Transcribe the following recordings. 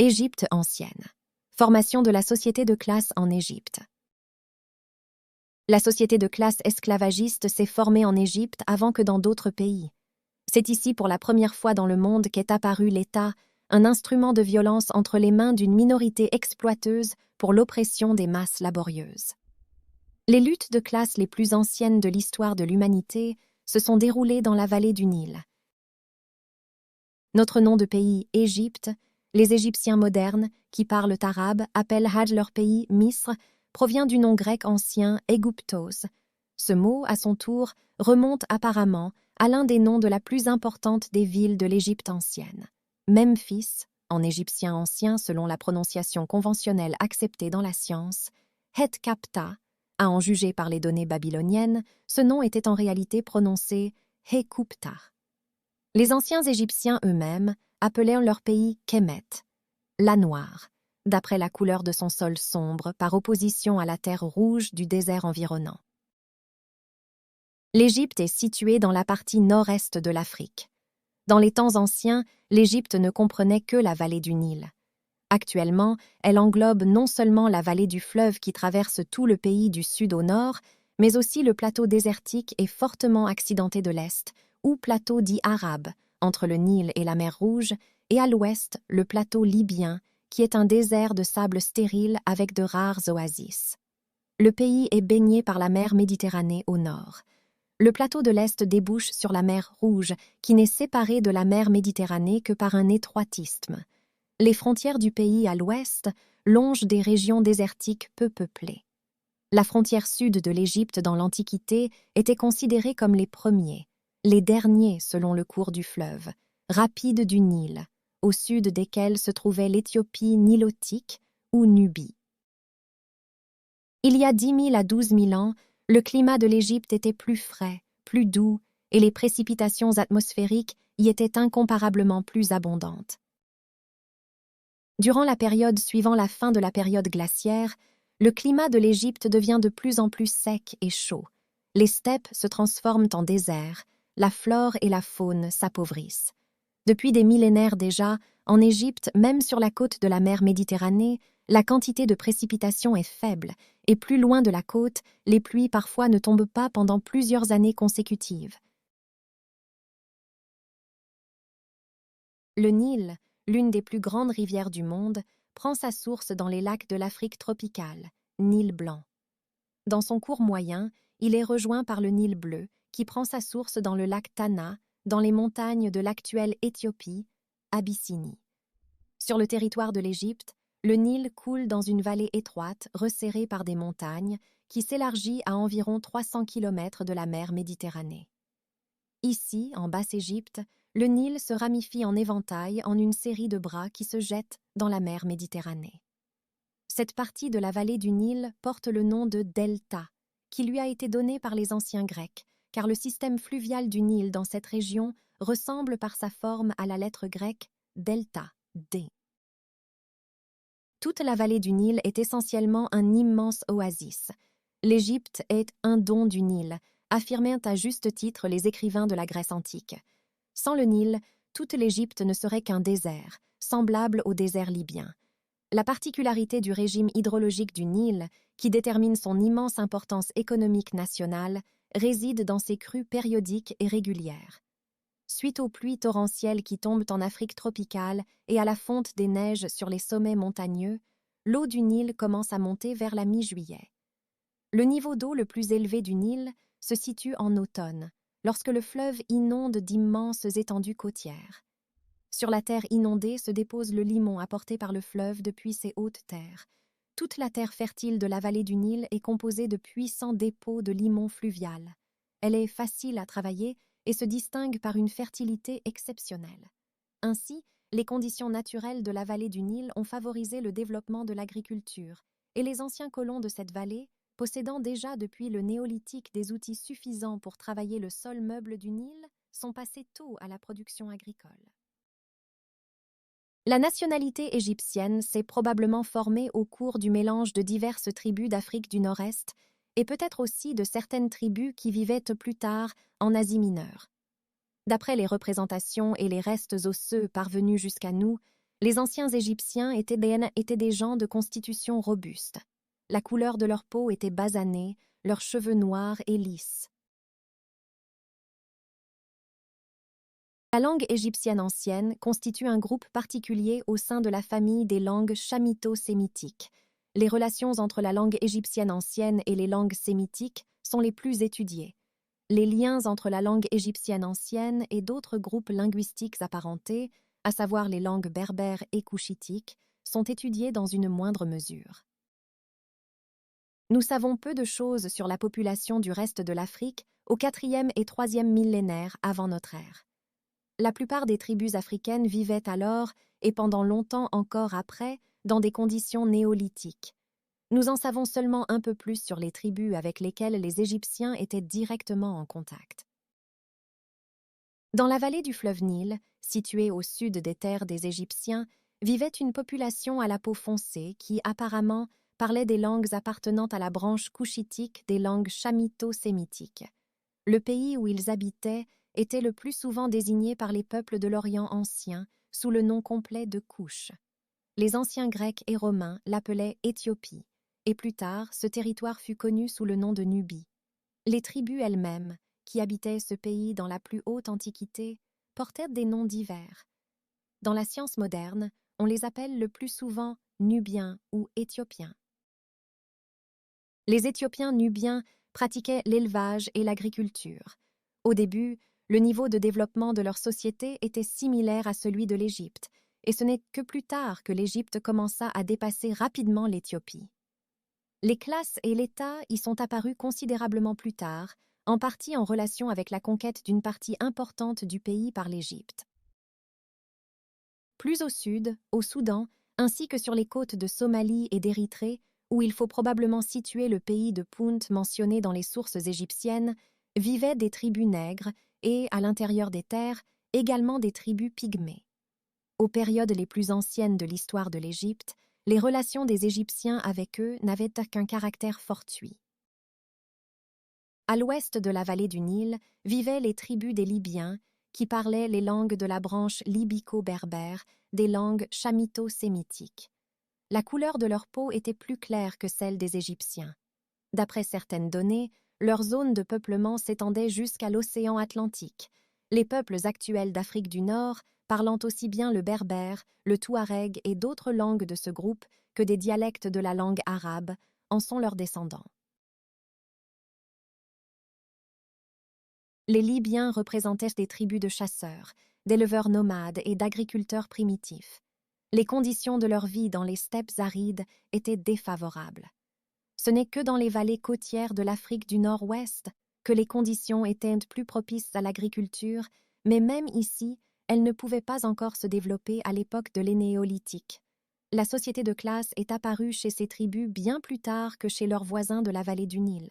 Égypte ancienne. Formation de la société de classe en Égypte. La société de classe esclavagiste s'est formée en Égypte avant que dans d'autres pays. C'est ici pour la première fois dans le monde qu'est apparu l'État, un instrument de violence entre les mains d'une minorité exploiteuse pour l'oppression des masses laborieuses. Les luttes de classe les plus anciennes de l'histoire de l'humanité se sont déroulées dans la vallée du Nil. Notre nom de pays, Égypte, les Égyptiens modernes, qui parlent arabe, appellent Had leur pays Misr, provient du nom grec ancien Aiguptos. Ce mot, à son tour, remonte apparemment à l'un des noms de la plus importante des villes de l'Égypte ancienne. Memphis, en égyptien ancien selon la prononciation conventionnelle acceptée dans la science, Het-Kapta, à en juger par les données babyloniennes, ce nom était en réalité prononcé Hekupta. Les anciens Égyptiens eux-mêmes appelaient leur pays Kemet, la noire, d'après la couleur de son sol sombre par opposition à la terre rouge du désert environnant. L'Égypte est située dans la partie nord-est de l'Afrique. Dans les temps anciens, l'Égypte ne comprenait que la vallée du Nil. Actuellement, elle englobe non seulement la vallée du fleuve qui traverse tout le pays du sud au nord, mais aussi le plateau désertique et fortement accidenté de l'est, ou plateau dit arabe, entre le Nil et la mer Rouge, et à l'ouest, le plateau libyen, qui est un désert de sable stérile avec de rares oasis. Le pays est baigné par la mer Méditerranée au nord. Le plateau de l'Est débouche sur la mer Rouge, qui n'est séparée de la mer Méditerranée que par un étroit isthme. Les frontières du pays à l'ouest longent des régions désertiques peu peuplées. La frontière sud de l'Égypte dans l'Antiquité était considérée comme les premiers, les derniers selon le cours du fleuve, rapides du Nil, au sud desquels se trouvait l'Éthiopie nilotique ou Nubie. Il y a 10 000 à 12 000 ans, le climat de l'Égypte était plus frais, plus doux, et les précipitations atmosphériques y étaient incomparablement plus abondantes. Durant la période suivant la fin de la période glaciaire, le climat de l'Égypte devient de plus en plus sec et chaud. Les steppes se transforment en désert, la flore et la faune s'appauvrissent. Depuis des millénaires déjà, en Égypte, même sur la côte de la mer Méditerranée, la quantité de précipitations est faible, et plus loin de la côte, les pluies parfois ne tombent pas pendant plusieurs années consécutives. Le Nil, l'une des plus grandes rivières du monde, prend sa source dans les lacs de l'Afrique tropicale, Nil blanc. Dans son cours moyen, il est rejoint par le Nil bleu, qui prend sa source dans le lac Tana, dans les montagnes de l'actuelle Éthiopie, Abyssinie. Sur le territoire de l'Égypte, le Nil coule dans une vallée étroite, resserrée par des montagnes, qui s'élargit à environ 300 km de la mer Méditerranée. Ici, en Basse-Égypte, le Nil se ramifie en éventail en une série de bras qui se jettent dans la mer Méditerranée. Cette partie de la vallée du Nil porte le nom de delta, qui lui a été donné par les anciens Grecs, car le système fluvial du Nil dans cette région ressemble par sa forme à la lettre grecque delta, D. Toute la vallée du Nil est essentiellement un immense oasis. L'Égypte est un don du Nil, affirmaient à juste titre les écrivains de la Grèce antique. Sans le Nil, toute l'Égypte ne serait qu'un désert, semblable au désert libyen. La particularité du régime hydrologique du Nil, qui détermine son immense importance économique nationale, réside dans ses crues périodiques et régulières. Suite aux pluies torrentielles qui tombent en Afrique tropicale et à la fonte des neiges sur les sommets montagneux, l'eau du Nil commence à monter vers la mi-juillet. Le niveau d'eau le plus élevé du Nil se situe en automne, lorsque le fleuve inonde d'immenses étendues côtières. Sur la terre inondée se dépose le limon apporté par le fleuve depuis ses hautes terres. Toute la terre fertile de la vallée du Nil est composée de puissants dépôts de limon fluvial. Elle est facile à travailler et se distingue par une fertilité exceptionnelle. Ainsi, les conditions naturelles de la vallée du Nil ont favorisé le développement de l'agriculture, et les anciens colons de cette vallée, possédant déjà depuis le néolithique des outils suffisants pour travailler le sol meuble du Nil, sont passés tôt à la production agricole. La nationalité égyptienne s'est probablement formée au cours du mélange de diverses tribus d'Afrique du Nord-Est et peut-être aussi de certaines tribus qui vivaient plus tard en Asie mineure. D'après les représentations et les restes osseux parvenus jusqu'à nous, Les anciens Égyptiens étaient des gens de constitution robuste. La couleur de leur peau était basanée, leurs cheveux noirs et lisses. La langue égyptienne ancienne constitue un groupe particulier au sein de la famille des langues chamito-sémitiques. Les relations entre la langue égyptienne ancienne et les langues sémitiques sont les plus étudiées. Les liens entre la langue égyptienne ancienne et d'autres groupes linguistiques apparentés, à savoir les langues berbères et couchitiques, sont étudiés dans une moindre mesure. Nous savons peu de choses sur la population du reste de l'Afrique au 4e et 3e millénaire avant notre ère. La plupart des tribus africaines vivaient alors, et pendant longtemps encore après, dans des conditions néolithiques. Nous en savons seulement un peu plus sur les tribus avec lesquelles les Égyptiens étaient directement en contact. Dans la vallée du fleuve Nil, située au sud des terres des Égyptiens, vivait une population à la peau foncée qui, apparemment, parlait des langues appartenant à la branche couchitique des langues chamito-sémitiques. Le pays où ils habitaient était le plus souvent désigné par les peuples de l'Orient ancien sous le nom complet de Couche. Les anciens Grecs et Romains l'appelaient Éthiopie, et plus tard, ce territoire fut connu sous le nom de Nubie. Les tribus elles-mêmes, qui habitaient ce pays dans la plus haute antiquité, portaient des noms divers. Dans la science moderne, on les appelle le plus souvent Nubiens ou Éthiopiens. Les Éthiopiens nubiens pratiquaient l'élevage et l'agriculture. Au début, le niveau de développement de leur société était similaire à celui de l'Égypte, et ce n'est que plus tard que l'Égypte commença à dépasser rapidement l'Éthiopie. Les classes et l'État y sont apparus considérablement plus tard, en partie en relation avec la conquête d'une partie importante du pays par l'Égypte. Plus au sud, au Soudan, ainsi que sur les côtes de Somalie et d'Érythrée, où il faut probablement situer le pays de Punt mentionné dans les sources égyptiennes, vivaient des tribus nègres et, à l'intérieur des terres, également des tribus pygmées. Aux périodes les plus anciennes de l'histoire de l'Égypte, les relations des Égyptiens avec eux n'avaient qu'un caractère fortuit. À l'ouest de la vallée du Nil vivaient les tribus des Libyens, qui parlaient les langues de la branche libyco-berbère, des langues chamito-sémitiques. La couleur de leur peau était plus claire que celle des Égyptiens. D'après certaines données, leur zone de peuplement s'étendait jusqu'à l'océan Atlantique. Les peuples actuels d'Afrique du Nord, parlant aussi bien le berbère, le touareg et d'autres langues de ce groupe que des dialectes de la langue arabe, en sont leurs descendants. Les Libyens représentaient des tribus de chasseurs, d'éleveurs nomades et d'agriculteurs primitifs. Les conditions de leur vie dans les steppes arides étaient défavorables. Ce n'est que dans les vallées côtières de l'Afrique du Nord-Ouest que les conditions étaient plus propices à l'agriculture, mais même ici, elles ne pouvaient pas encore se développer à l'époque de l'Énéolithique. La société de classe est apparue chez ces tribus bien plus tard que chez leurs voisins de la vallée du Nil.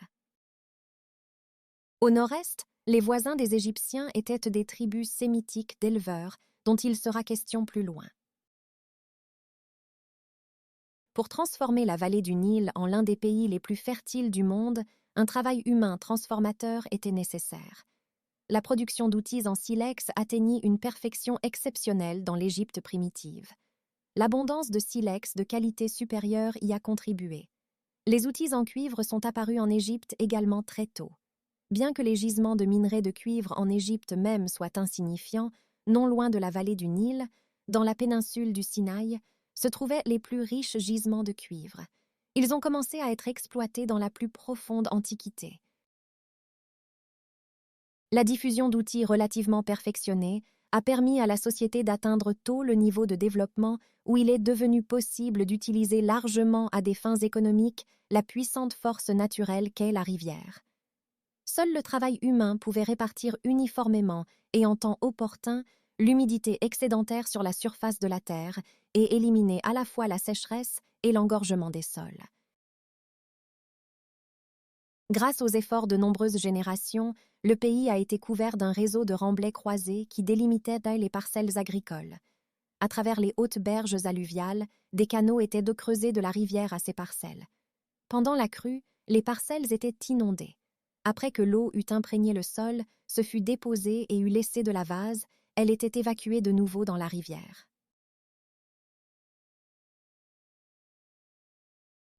Au nord-est, les voisins des Égyptiens étaient des tribus sémitiques d'éleveurs, dont il sera question plus loin. Pour transformer la vallée du Nil en l'un des pays les plus fertiles du monde, un travail humain transformateur était nécessaire. La production d'outils en silex atteignit une perfection exceptionnelle dans l'Égypte primitive. L'abondance de silex de qualité supérieure y a contribué. Les outils en cuivre sont apparus en Égypte également très tôt. Bien que les gisements de minerais de cuivre en Égypte même soient insignifiants, non loin de la vallée du Nil, dans la péninsule du Sinaï, se trouvaient les plus riches gisements de cuivre. Ils ont commencé à être exploités dans la plus profonde Antiquité. La diffusion d'outils relativement perfectionnés a permis à la société d'atteindre tôt le niveau de développement où il est devenu possible d'utiliser largement à des fins économiques la puissante force naturelle qu'est la rivière. Seul le travail humain pouvait répartir uniformément et en temps opportun l'humidité excédentaire sur la surface de la terre et éliminer à la fois la sécheresse et l'engorgement des sols. Grâce aux efforts de nombreuses générations, le pays a été couvert d'un réseau de remblais croisés qui délimitait les parcelles agricoles. À travers les hautes berges alluviales, des canaux étaient de creuser de la rivière à ces parcelles. Pendant la crue, les parcelles étaient inondées. Après que l'eau eut imprégné le sol, se fut déposée et eut laissé de la vase, elle était évacuée de nouveau dans la rivière.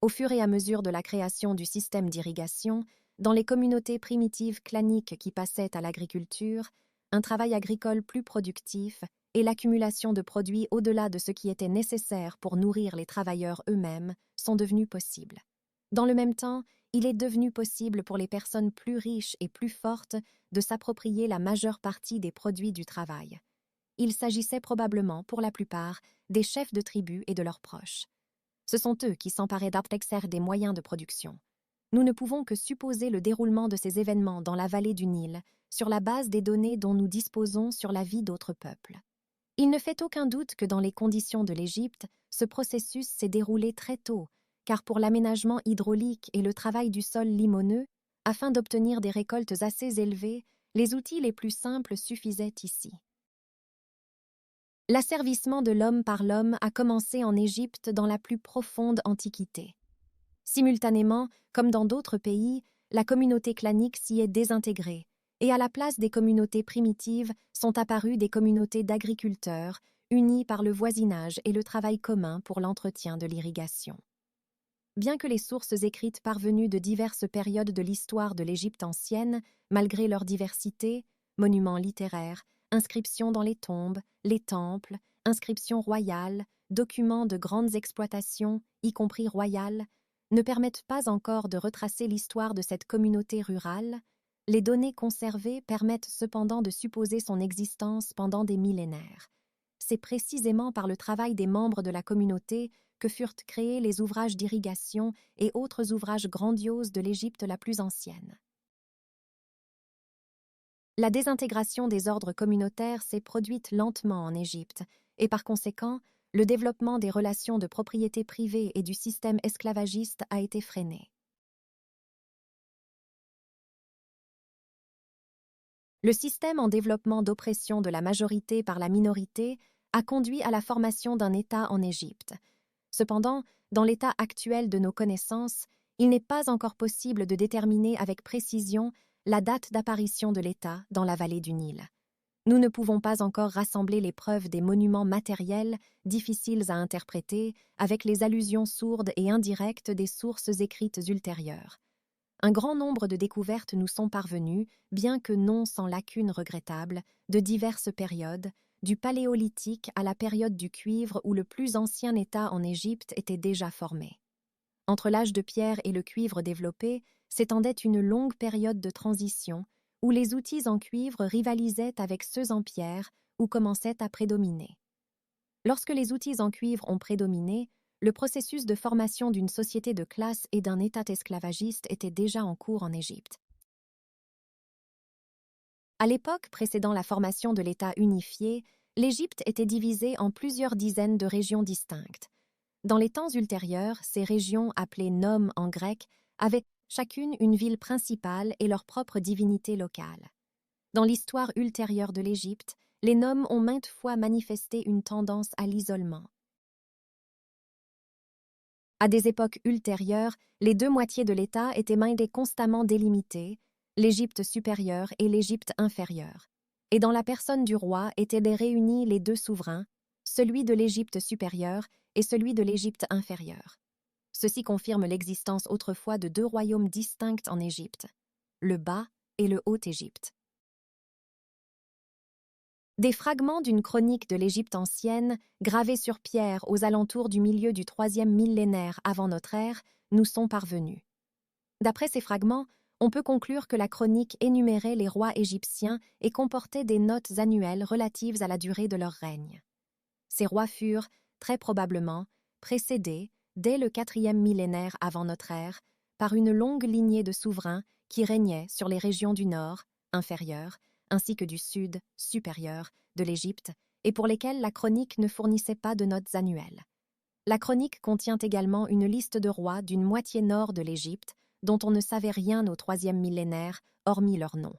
Au fur et à mesure de la création du système d'irrigation, dans les communautés primitives claniques qui passaient à l'agriculture, un travail agricole plus productif et l'accumulation de produits au-delà de ce qui était nécessaire pour nourrir les travailleurs eux-mêmes sont devenus possibles. Dans le même temps, il est devenu possible pour les personnes plus riches et plus fortes de s'approprier la majeure partie des produits du travail. Il s'agissait probablement, pour la plupart, des chefs de tribus et de leurs proches. Ce sont eux qui s'emparaient d'Aptexer des moyens de production. Nous ne pouvons que supposer le déroulement de ces événements dans la vallée du Nil, sur la base des données dont nous disposons sur la vie d'autres peuples. Il ne fait aucun doute que dans les conditions de l'Égypte, ce processus s'est déroulé très tôt, car pour l'aménagement hydraulique et le travail du sol limoneux, afin d'obtenir des récoltes assez élevées, les outils les plus simples suffisaient ici. L'asservissement de l'homme par l'homme a commencé en Égypte dans la plus profonde Antiquité. Simultanément, comme dans d'autres pays, la communauté clanique s'y est désintégrée, et à la place des communautés primitives sont apparues des communautés d'agriculteurs, unies par le voisinage et le travail commun pour l'entretien de l'irrigation. Bien que les sources écrites parvenues de diverses périodes de l'histoire de l'Égypte ancienne, malgré leur diversité, monuments littéraires, inscriptions dans les tombes, les temples, inscriptions royales, documents de grandes exploitations, y compris royales, ne permettent pas encore de retracer l'histoire de cette communauté rurale, les données conservées permettent cependant de supposer son existence pendant des millénaires. C'est précisément par le travail des membres de la communauté que furent créés les ouvrages d'irrigation et autres ouvrages grandioses de l'Égypte la plus ancienne. La désintégration des ordres communautaires s'est produite lentement en Égypte, et par conséquent, le développement des relations de propriété privée et du système esclavagiste a été freiné. Le système en développement d'oppression de la majorité par la minorité a conduit à la formation d'un État en Égypte. Cependant, dans l'état actuel de nos connaissances, il n'est pas encore possible de déterminer avec précision la date d'apparition de l'État dans la vallée du Nil. Nous ne pouvons pas encore rassembler les preuves des monuments matériels, difficiles à interpréter, avec les allusions sourdes et indirectes des sources écrites ultérieures. Un grand nombre de découvertes nous sont parvenues, bien que non sans lacunes regrettables, de diverses périodes, du Paléolithique à la période du cuivre où le plus ancien État en Égypte était déjà formé. Entre l'âge de pierre et le cuivre développé s'étendait une longue période de transition où les outils en cuivre rivalisaient avec ceux en pierre ou commençaient à prédominer. Lorsque les outils en cuivre ont prédominé, le processus de formation d'une société de classe et d'un État esclavagiste était déjà en cours en Égypte. À l'époque précédant la formation de l'État unifié, l'Égypte était divisée en plusieurs dizaines de régions distinctes. Dans les temps ultérieurs, ces régions, appelées nomes en grec, avaient chacune une ville principale et leur propre divinité locale. Dans l'histoire ultérieure de l'Égypte, les nomes ont maintes fois manifesté une tendance à l'isolement. À des époques ultérieures, les deux moitiés de l'État étaient constamment délimitées, l'Égypte supérieure et l'Égypte inférieure. Et dans la personne du roi étaient réunis les deux souverains, celui de l'Égypte supérieure et celui de l'Égypte inférieure. Ceci confirme l'existence autrefois de deux royaumes distincts en Égypte, le Bas et le Haut-Égypte. Des fragments d'une chronique de l'Égypte ancienne, gravés sur pierre aux alentours du milieu du 3e millénaire avant notre ère, nous sont parvenus. D'après ces fragments, on peut conclure que la chronique énumérait les rois égyptiens et comportait des notes annuelles relatives à la durée de leur règne. Ces rois furent, très probablement, précédés, dès le 4e millénaire avant notre ère, par une longue lignée de souverains qui régnaient sur les régions du nord, inférieures, ainsi que du sud, supérieur, de l'Égypte, et pour lesquels la chronique ne fournissait pas de notes annuelles. La chronique contient également une liste de rois d'une moitié nord de l'Égypte, dont on ne savait rien au 3e millénaire, hormis leur nom.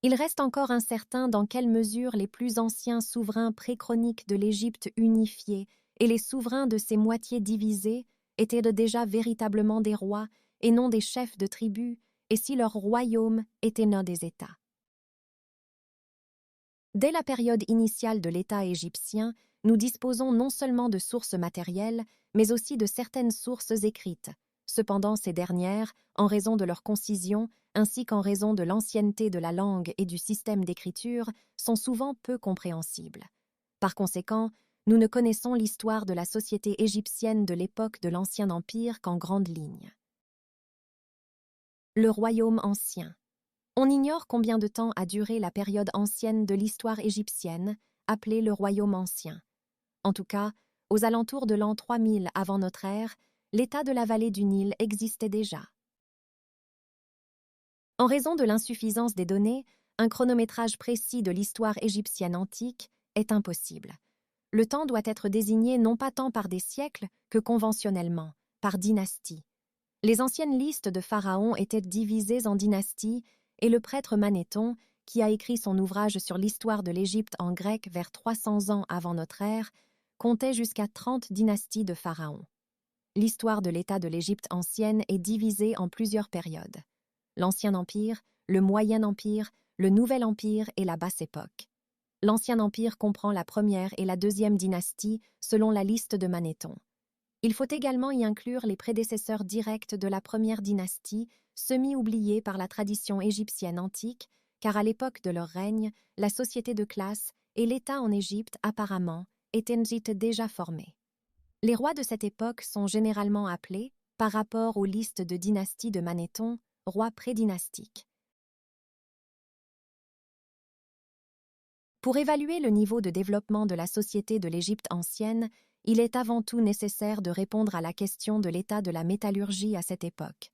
Il reste encore incertain dans quelle mesure les plus anciens souverains pré-chroniques de l'Égypte unifiée et les souverains de ces moitiés divisées étaient déjà véritablement des rois et non des chefs de tribus, et si leur royaume était l'un des États. Dès la période initiale de l'État égyptien, nous disposons non seulement de sources matérielles, mais aussi de certaines sources écrites. Cependant, ces dernières, en raison de leur concision, ainsi qu'en raison de l'ancienneté de la langue et du système d'écriture, sont souvent peu compréhensibles. Par conséquent, nous ne connaissons l'histoire de la société égyptienne de l'époque de l'Ancien Empire qu'en grandes lignes. Le royaume ancien. On ignore combien de temps a duré la période ancienne de l'histoire égyptienne, appelée le royaume ancien. En tout cas, aux alentours de l'an 3000 avant notre ère, l'état de la vallée du Nil existait déjà. En raison de l'insuffisance des données, un chronométrage précis de l'histoire égyptienne antique est impossible. Le temps doit être désigné non pas tant par des siècles que conventionnellement, par dynastie. Les anciennes listes de pharaons étaient divisées en dynasties et le prêtre Manéthon, qui a écrit son ouvrage sur l'histoire de l'Égypte en grec vers 300 ans avant notre ère, comptait jusqu'à 30 dynasties de pharaons. L'histoire de l'État de l'Égypte ancienne est divisée en plusieurs périodes. L'Ancien Empire, le Moyen Empire, le Nouvel Empire et la Basse Époque. L'Ancien Empire comprend la première et la deuxième dynastie selon la liste de Manéthon. Il faut également y inclure les prédécesseurs directs de la première dynastie, semi-oubliés par la tradition égyptienne antique, car à l'époque de leur règne, la société de classe et l'État en Égypte apparemment étaient déjà formés. Les rois de cette époque sont généralement appelés, par rapport aux listes de dynasties de Manéthon, rois prédynastiques. Pour évaluer le niveau de développement de la société de l'Égypte ancienne, il est avant tout nécessaire de répondre à la question de l'état de la métallurgie à cette époque.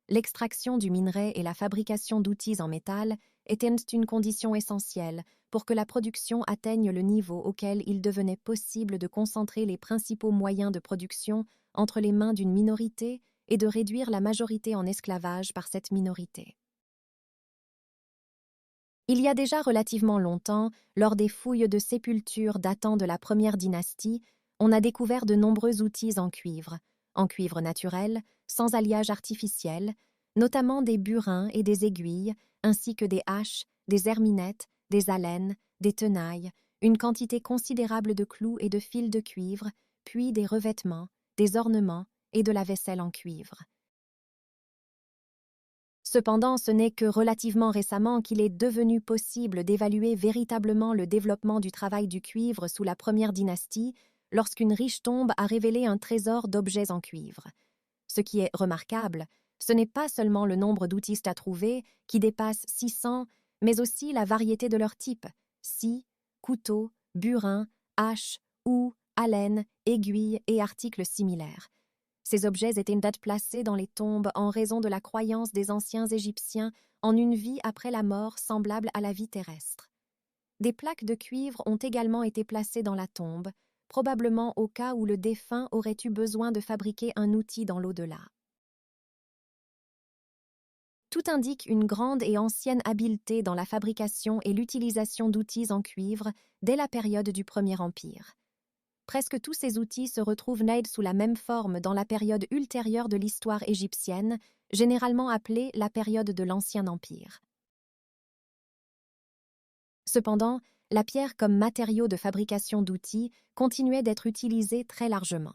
L'extraction du minerai et la fabrication d'outils en métal étaient une condition essentielle pour que la production atteigne le niveau auquel il devenait possible de concentrer les principaux moyens de production entre les mains d'une minorité et de réduire la majorité en esclavage par cette minorité. Il y a déjà relativement longtemps, lors des fouilles de sépultures datant de la première dynastie, on a découvert de nombreux outils en cuivre naturel, sans alliage artificiel, notamment des burins et des aiguilles, ainsi que des haches, des herminettes, des alènes, des tenailles, une quantité considérable de clous et de fils de cuivre, puis des revêtements, des ornements et de la vaisselle en cuivre. Cependant, ce n'est que relativement récemment qu'il est devenu possible d'évaluer véritablement le développement du travail du cuivre sous la première dynastie, lorsqu'une riche tombe a révélé un trésor d'objets en cuivre. Ce qui est remarquable, ce n'est pas seulement le nombre d'outils à trouver, qui dépasse 600, mais aussi la variété de leurs types, scie, couteau, burin, hache, houe, alène, aiguille et articles similaires. Ces objets étaient placés dans les tombes en raison de la croyance des anciens Égyptiens en une vie après la mort semblable à la vie terrestre. Des plaques de cuivre ont également été placées dans la tombe, probablement au cas où le défunt aurait eu besoin de fabriquer un outil dans l'au-delà. Tout indique une grande et ancienne habileté dans la fabrication et l'utilisation d'outils en cuivre dès la période du Premier Empire. Presque tous ces outils se retrouvent sous la même forme dans la période ultérieure de l'histoire égyptienne, généralement appelée la période de l'Ancien Empire. Cependant, la pierre comme matériau de fabrication d'outils continuait d'être utilisée très largement.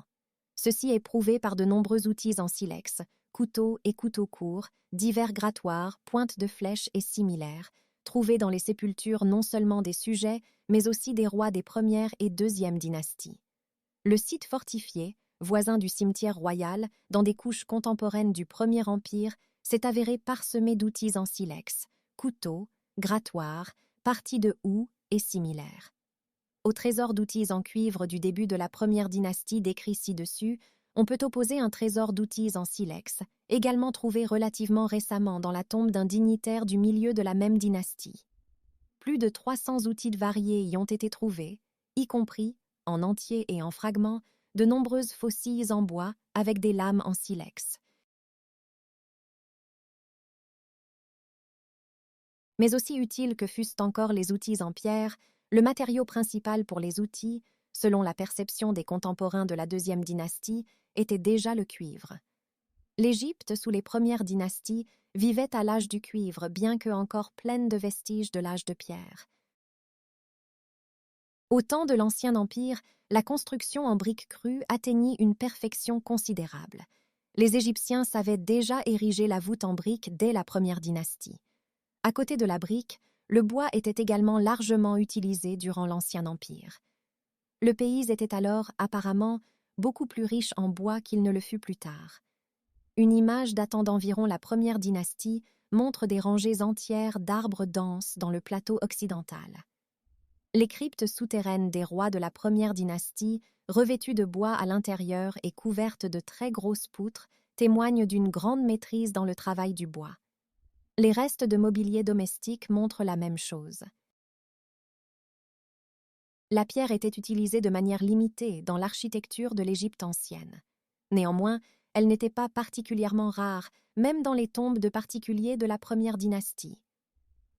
Ceci est prouvé par de nombreux outils en silex, couteaux et couteaux courts, divers grattoirs, pointes de flèches et similaires, trouvés dans les sépultures non seulement des sujets, mais aussi des rois des premières et deuxièmes dynasties. Le site fortifié, voisin du cimetière royal, dans des couches contemporaines du Premier Empire, s'est avéré parsemé d'outils en silex, couteaux, grattoirs, parties de houe et similaires. Au trésor d'outils en cuivre du début de la première dynastie décrit ci-dessus, on peut opposer un trésor d'outils en silex, également trouvé relativement récemment dans la tombe d'un dignitaire du milieu de la même dynastie. Plus de 300 outils variés y ont été trouvés, y compris, en entier et en fragments, de nombreuses faucilles en bois avec des lames en silex. Mais aussi utiles que fussent encore les outils en pierre, le matériau principal pour les outils, selon la perception des contemporains de la deuxième dynastie, était déjà le cuivre. L'Égypte, sous les premières dynasties, vivait à l'âge du cuivre, bien que encore pleine de vestiges de l'âge de pierre. Au temps de l'Ancien Empire, la construction en briques crues atteignit une perfection considérable. Les Égyptiens savaient déjà ériger la voûte en briques dès la première dynastie. À côté de la brique, le bois était également largement utilisé durant l'Ancien Empire. Le pays était alors, apparemment, beaucoup plus riche en bois qu'il ne le fut plus tard. Une image datant d'environ la première dynastie montre des rangées entières d'arbres denses dans le plateau occidental. Les cryptes souterraines des rois de la première dynastie, revêtues de bois à l'intérieur et couvertes de très grosses poutres, témoignent d'une grande maîtrise dans le travail du bois. Les restes de mobilier domestique montrent la même chose. La pierre était utilisée de manière limitée dans l'architecture de l'Égypte ancienne. Néanmoins, elle n'était pas particulièrement rare, même dans les tombes de particuliers de la première dynastie.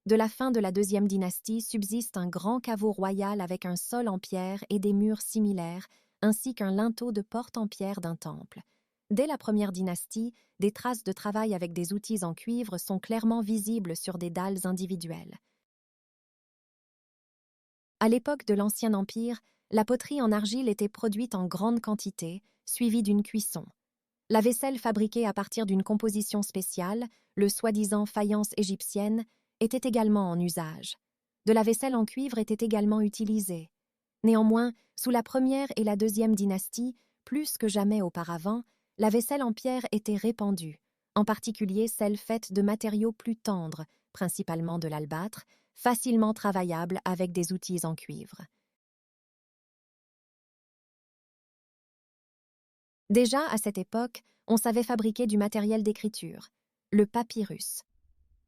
De la fin de la deuxième dynastie subsiste un grand caveau royal avec un sol en pierre et des murs similaires, ainsi qu'un linteau de porte en pierre d'un temple. Dès la première dynastie, des traces de travail avec des outils en cuivre sont clairement visibles sur des dalles individuelles. À l'époque de l'Ancien Empire, la poterie en argile était produite en grande quantité, suivie d'une cuisson. La vaisselle fabriquée à partir d'une composition spéciale, le soi-disant faïence égyptienne, était également en usage. De la vaisselle en cuivre était également utilisée. Néanmoins, sous la première et la deuxième dynastie, plus que jamais auparavant, la vaisselle en pierre était répandue, en particulier celle faite de matériaux plus tendres, principalement de l'albâtre, facilement travaillable avec des outils en cuivre. Déjà, à cette époque, on savait fabriquer du matériel d'écriture, le papyrus.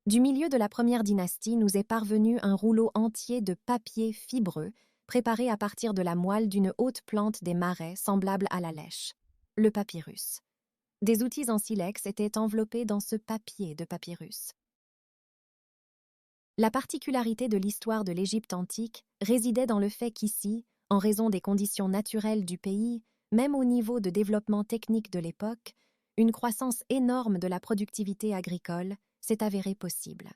Du milieu de la première dynastie nous est parvenu un rouleau entier de papier fibreux, préparé à partir de la moelle d'une haute plante des marais semblable à la lèche, le papyrus. Des outils en silex étaient enveloppés dans ce papier de papyrus. La particularité de l'histoire de l'Égypte antique résidait dans le fait qu'ici, en raison des conditions naturelles du pays, même au niveau de développement technique de l'époque, une croissance énorme de la productivité agricole s'est avérée possible.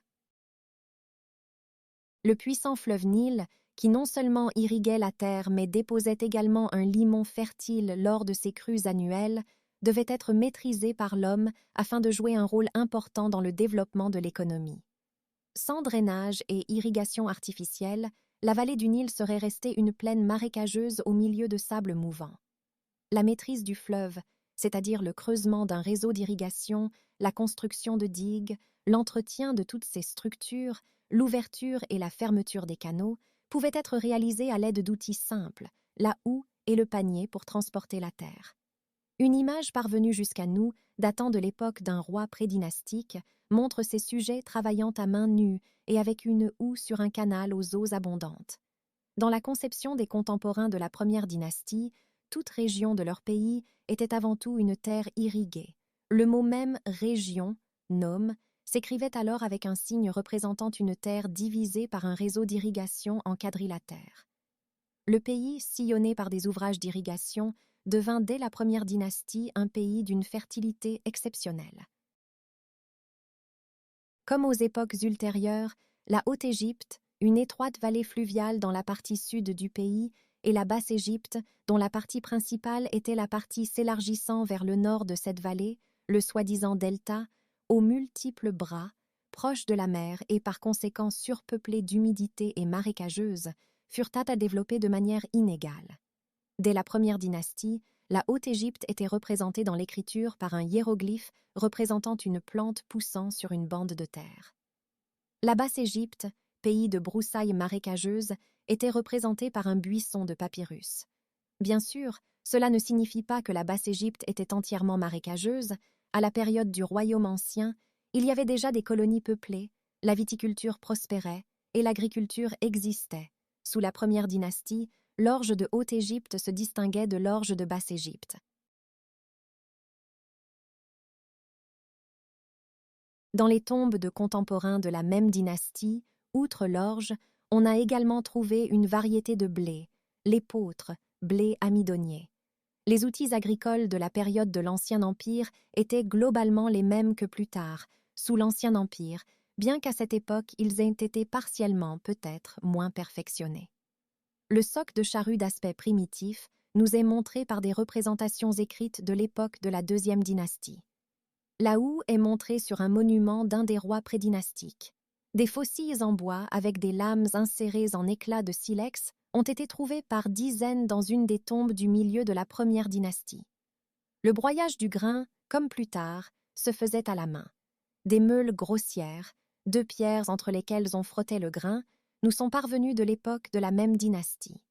Le puissant fleuve Nil, qui non seulement irriguait la terre mais déposait également un limon fertile lors de ses crues annuelles, devait être maîtrisé par l'homme afin de jouer un rôle important dans le développement de l'économie. Sans drainage et irrigation artificielle, la vallée du Nil serait restée une plaine marécageuse au milieu de sables mouvants. La maîtrise du fleuve, c'est-à-dire le creusement d'un réseau d'irrigation, la construction de digues, l'entretien de toutes ces structures, l'ouverture et la fermeture des canaux, pouvaient être réalisées à l'aide d'outils simples, la houe et le panier pour transporter la terre. Une image parvenue jusqu'à nous, datant de l'époque d'un roi prédynastique, montre ces sujets travaillant à main nue et avec une houe sur un canal aux eaux abondantes. Dans la conception des contemporains de la première dynastie, toute région de leur pays était avant tout une terre irriguée. Le mot même « région », nome, s'écrivait alors avec un signe représentant une terre divisée par un réseau d'irrigation en quadrilatère. Le pays, sillonné par des ouvrages d'irrigation, devint dès la première dynastie un pays d'une fertilité exceptionnelle. Comme aux époques ultérieures, la Haute-Égypte, une étroite vallée fluviale dans la partie sud du pays, et la Basse-Égypte, dont la partie principale était la partie s'élargissant vers le nord de cette vallée, le soi-disant delta, aux multiples bras, proches de la mer et par conséquent surpeuplés d'humidité et marécageuses, furent à développer de manière inégale. Dès la première dynastie, la Haute-Égypte était représentée dans l'écriture par un hiéroglyphe représentant une plante poussant sur une bande de terre. La Basse-Égypte, pays de broussailles marécageuses, était représentée par un buisson de papyrus. Bien sûr, cela ne signifie pas que la Basse-Égypte était entièrement marécageuse. À la période du Royaume ancien, il y avait déjà des colonies peuplées, la viticulture prospérait et l'agriculture existait. Sous la première dynastie, l'orge de Haute-Égypte se distinguait de l'orge de Basse-Égypte. Dans les tombes de contemporains de la même dynastie, outre l'orge, on a également trouvé une variété de blé, l'épeautre, blé amidonnier. Les outils agricoles de la période de l'Ancien Empire étaient globalement les mêmes que plus tard, sous l'Ancien Empire, bien qu'à cette époque ils aient été partiellement, peut-être, moins perfectionnés. Le soc de charrue d'aspect primitif nous est montré par des représentations écrites de l'époque de la deuxième dynastie. La houe est montrée sur un monument d'un des rois prédynastiques. Des fossiles en bois avec des lames insérées en éclats de silex ont été trouvés par dizaines dans une des tombes du milieu de la première dynastie. Le broyage du grain, comme plus tard, se faisait à la main. Des meules grossières, deux pierres entre lesquelles on frottait le grain, nous sont parvenus de l'époque de la même dynastie.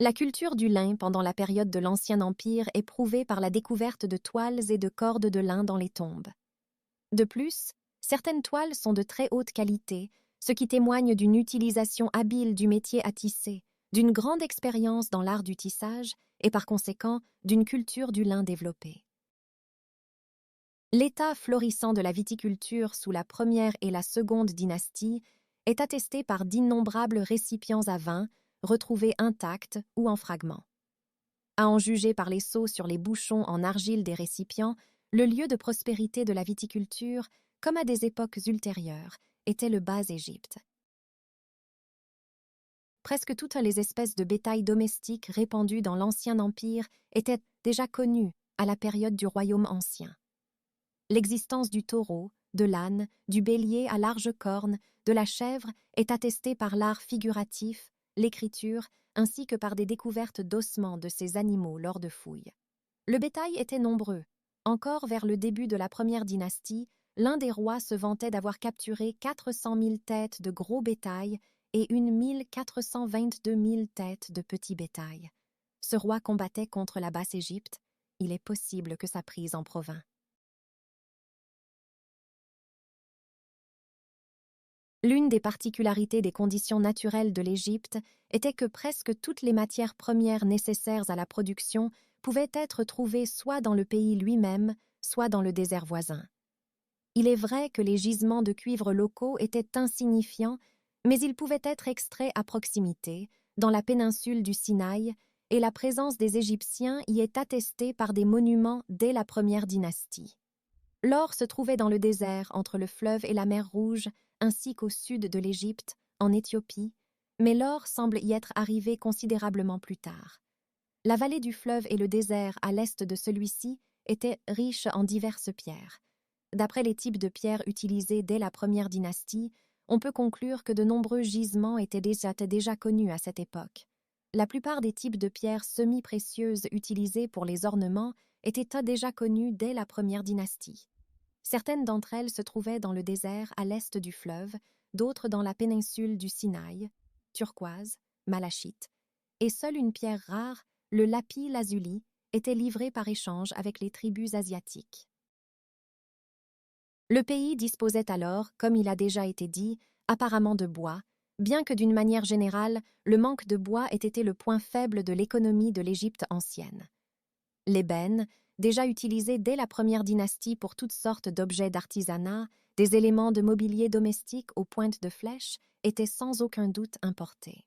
La culture du lin pendant la période de l'Ancien Empire est prouvée par la découverte de toiles et de cordes de lin dans les tombes. De plus, certaines toiles sont de très haute qualité, ce qui témoigne d'une utilisation habile du métier à tisser, d'une grande expérience dans l'art du tissage et par conséquent d'une culture du lin développée. L'état florissant de la viticulture sous la première et la seconde dynastie est attesté par d'innombrables récipients à vin retrouvés intacts ou en fragments. À en juger par les sceaux sur les bouchons en argile des récipients, le lieu de prospérité de la viticulture, comme à des époques ultérieures, était le Bas-Égypte. Presque toutes les espèces de bétail domestique répandues dans l'Ancien Empire étaient déjà connues à la période du Royaume ancien. L'existence du taureau, de l'âne, du bélier à large corne, de la chèvre est attestée par l'art figuratif, l'écriture, ainsi que par des découvertes d'ossements de ces animaux lors de fouilles. Le bétail était nombreux. Encore vers le début de la première dynastie, l'un des rois se vantait d'avoir capturé 400 000 têtes de gros bétail et 1 422 000 têtes de petit bétail. Ce roi combattait contre la Basse-Égypte. Il est possible que sa prise en provint. L'une des particularités des conditions naturelles de l'Égypte était que presque toutes les matières premières nécessaires à la production pouvaient être trouvées soit dans le pays lui-même, soit dans le désert voisin. Il est vrai que les gisements de cuivre locaux étaient insignifiants, mais ils pouvaient être extraits à proximité, dans la péninsule du Sinaï, et la présence des Égyptiens y est attestée par des monuments dès la première dynastie. L'or se trouvait dans le désert entre le fleuve et la mer Rouge, ainsi qu'au sud de l'Égypte, en Éthiopie, mais l'or semble y être arrivé considérablement plus tard. La vallée du fleuve et le désert à l'est de celui-ci étaient riches en diverses pierres. D'après les types de pierres utilisés dès la première dynastie, on peut conclure que de nombreux gisements étaient déjà connus à cette époque. La plupart des types de pierres semi-précieuses utilisées pour les ornements étaient déjà connues dès la première dynastie. Certaines d'entre elles se trouvaient dans le désert à l'est du fleuve, d'autres dans la péninsule du Sinaï, turquoise, malachite, et seule une pierre rare, le lapis lazuli, était livrée par échange avec les tribus asiatiques. Le pays disposait alors, comme il a déjà été dit, apparemment de bois, bien que d'une manière générale, le manque de bois ait été le point faible de l'économie de l'Égypte ancienne. L'ébène, déjà utilisé dès la première dynastie pour toutes sortes d'objets d'artisanat, des éléments de mobilier domestique aux pointes de flèches, était sans aucun doute importé.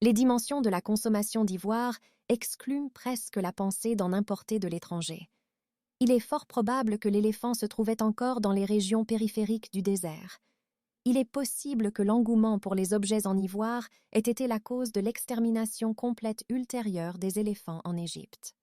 Les dimensions de la consommation d'ivoire excluent presque la pensée d'en importer de l'étranger. Il est fort probable que l'éléphant se trouvait encore dans les régions périphériques du désert. Il est possible que l'engouement pour les objets en ivoire ait été la cause de l'extermination complète ultérieure des éléphants en Égypte.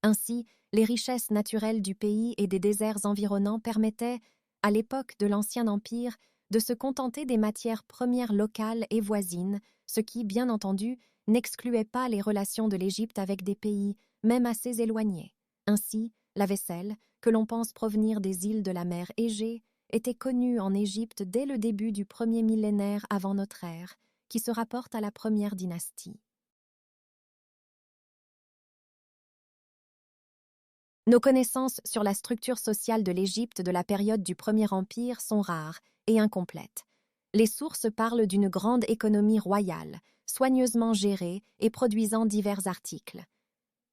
Ainsi, les richesses naturelles du pays et des déserts environnants permettaient, à l'époque de l'Ancien Empire, de se contenter des matières premières locales et voisines, ce qui, bien entendu, n'excluait pas les relations de l'Égypte avec des pays, même assez éloignés. Ainsi, la vaisselle, que l'on pense provenir des îles de la mer Égée, était connue en Égypte dès le début du premier millénaire avant notre ère, qui se rapporte à la première dynastie. Nos connaissances sur la structure sociale de l'Égypte de la période du Premier Empire sont rares et incomplètes. Les sources parlent d'une grande économie royale, soigneusement gérée et produisant divers articles.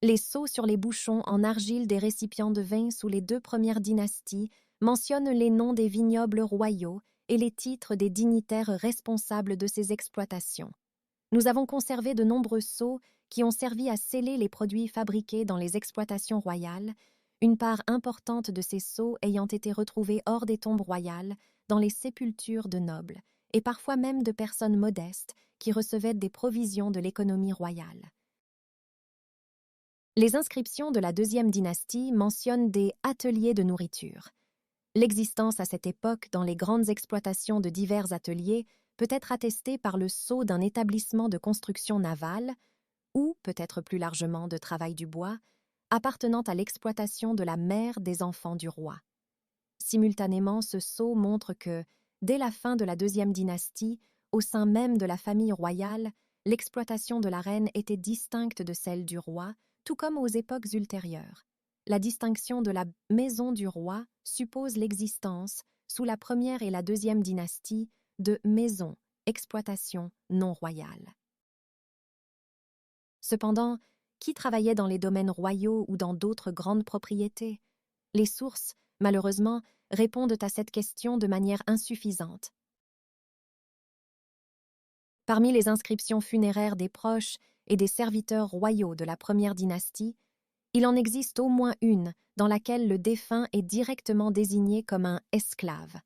Les sceaux sur les bouchons en argile des récipients de vin sous les deux premières dynasties mentionnent les noms des vignobles royaux et les titres des dignitaires responsables de ces exploitations. Nous avons conservé de nombreux sceaux qui ont servi à sceller les produits fabriqués dans les exploitations royales, une part importante de ces sceaux ayant été retrouvés hors des tombes royales, dans les sépultures de nobles, et parfois même de personnes modestes qui recevaient des provisions de l'économie royale. Les inscriptions de la deuxième dynastie mentionnent des ateliers de nourriture. L'existence à cette époque dans les grandes exploitations de divers ateliers peut être attestée par le sceau d'un établissement de construction navale ou, peut-être plus largement, de travail du bois, appartenant à l'exploitation de la mère des enfants du roi. Simultanément, ce sceau montre que, dès la fin de la deuxième dynastie, au sein même de la famille royale, l'exploitation de la reine était distincte de celle du roi, tout comme aux époques ultérieures. La distinction de la maison du roi suppose l'existence, sous la première et la deuxième dynastie, de maisons, exploitations non royales. Cependant, qui travaillait dans les domaines royaux ou dans d'autres grandes propriétés? Les sources, malheureusement, répondent à cette question de manière insuffisante. Parmi les inscriptions funéraires des proches et des serviteurs royaux de la première dynastie, il en existe au moins une dans laquelle le défunt est directement désigné comme un esclave.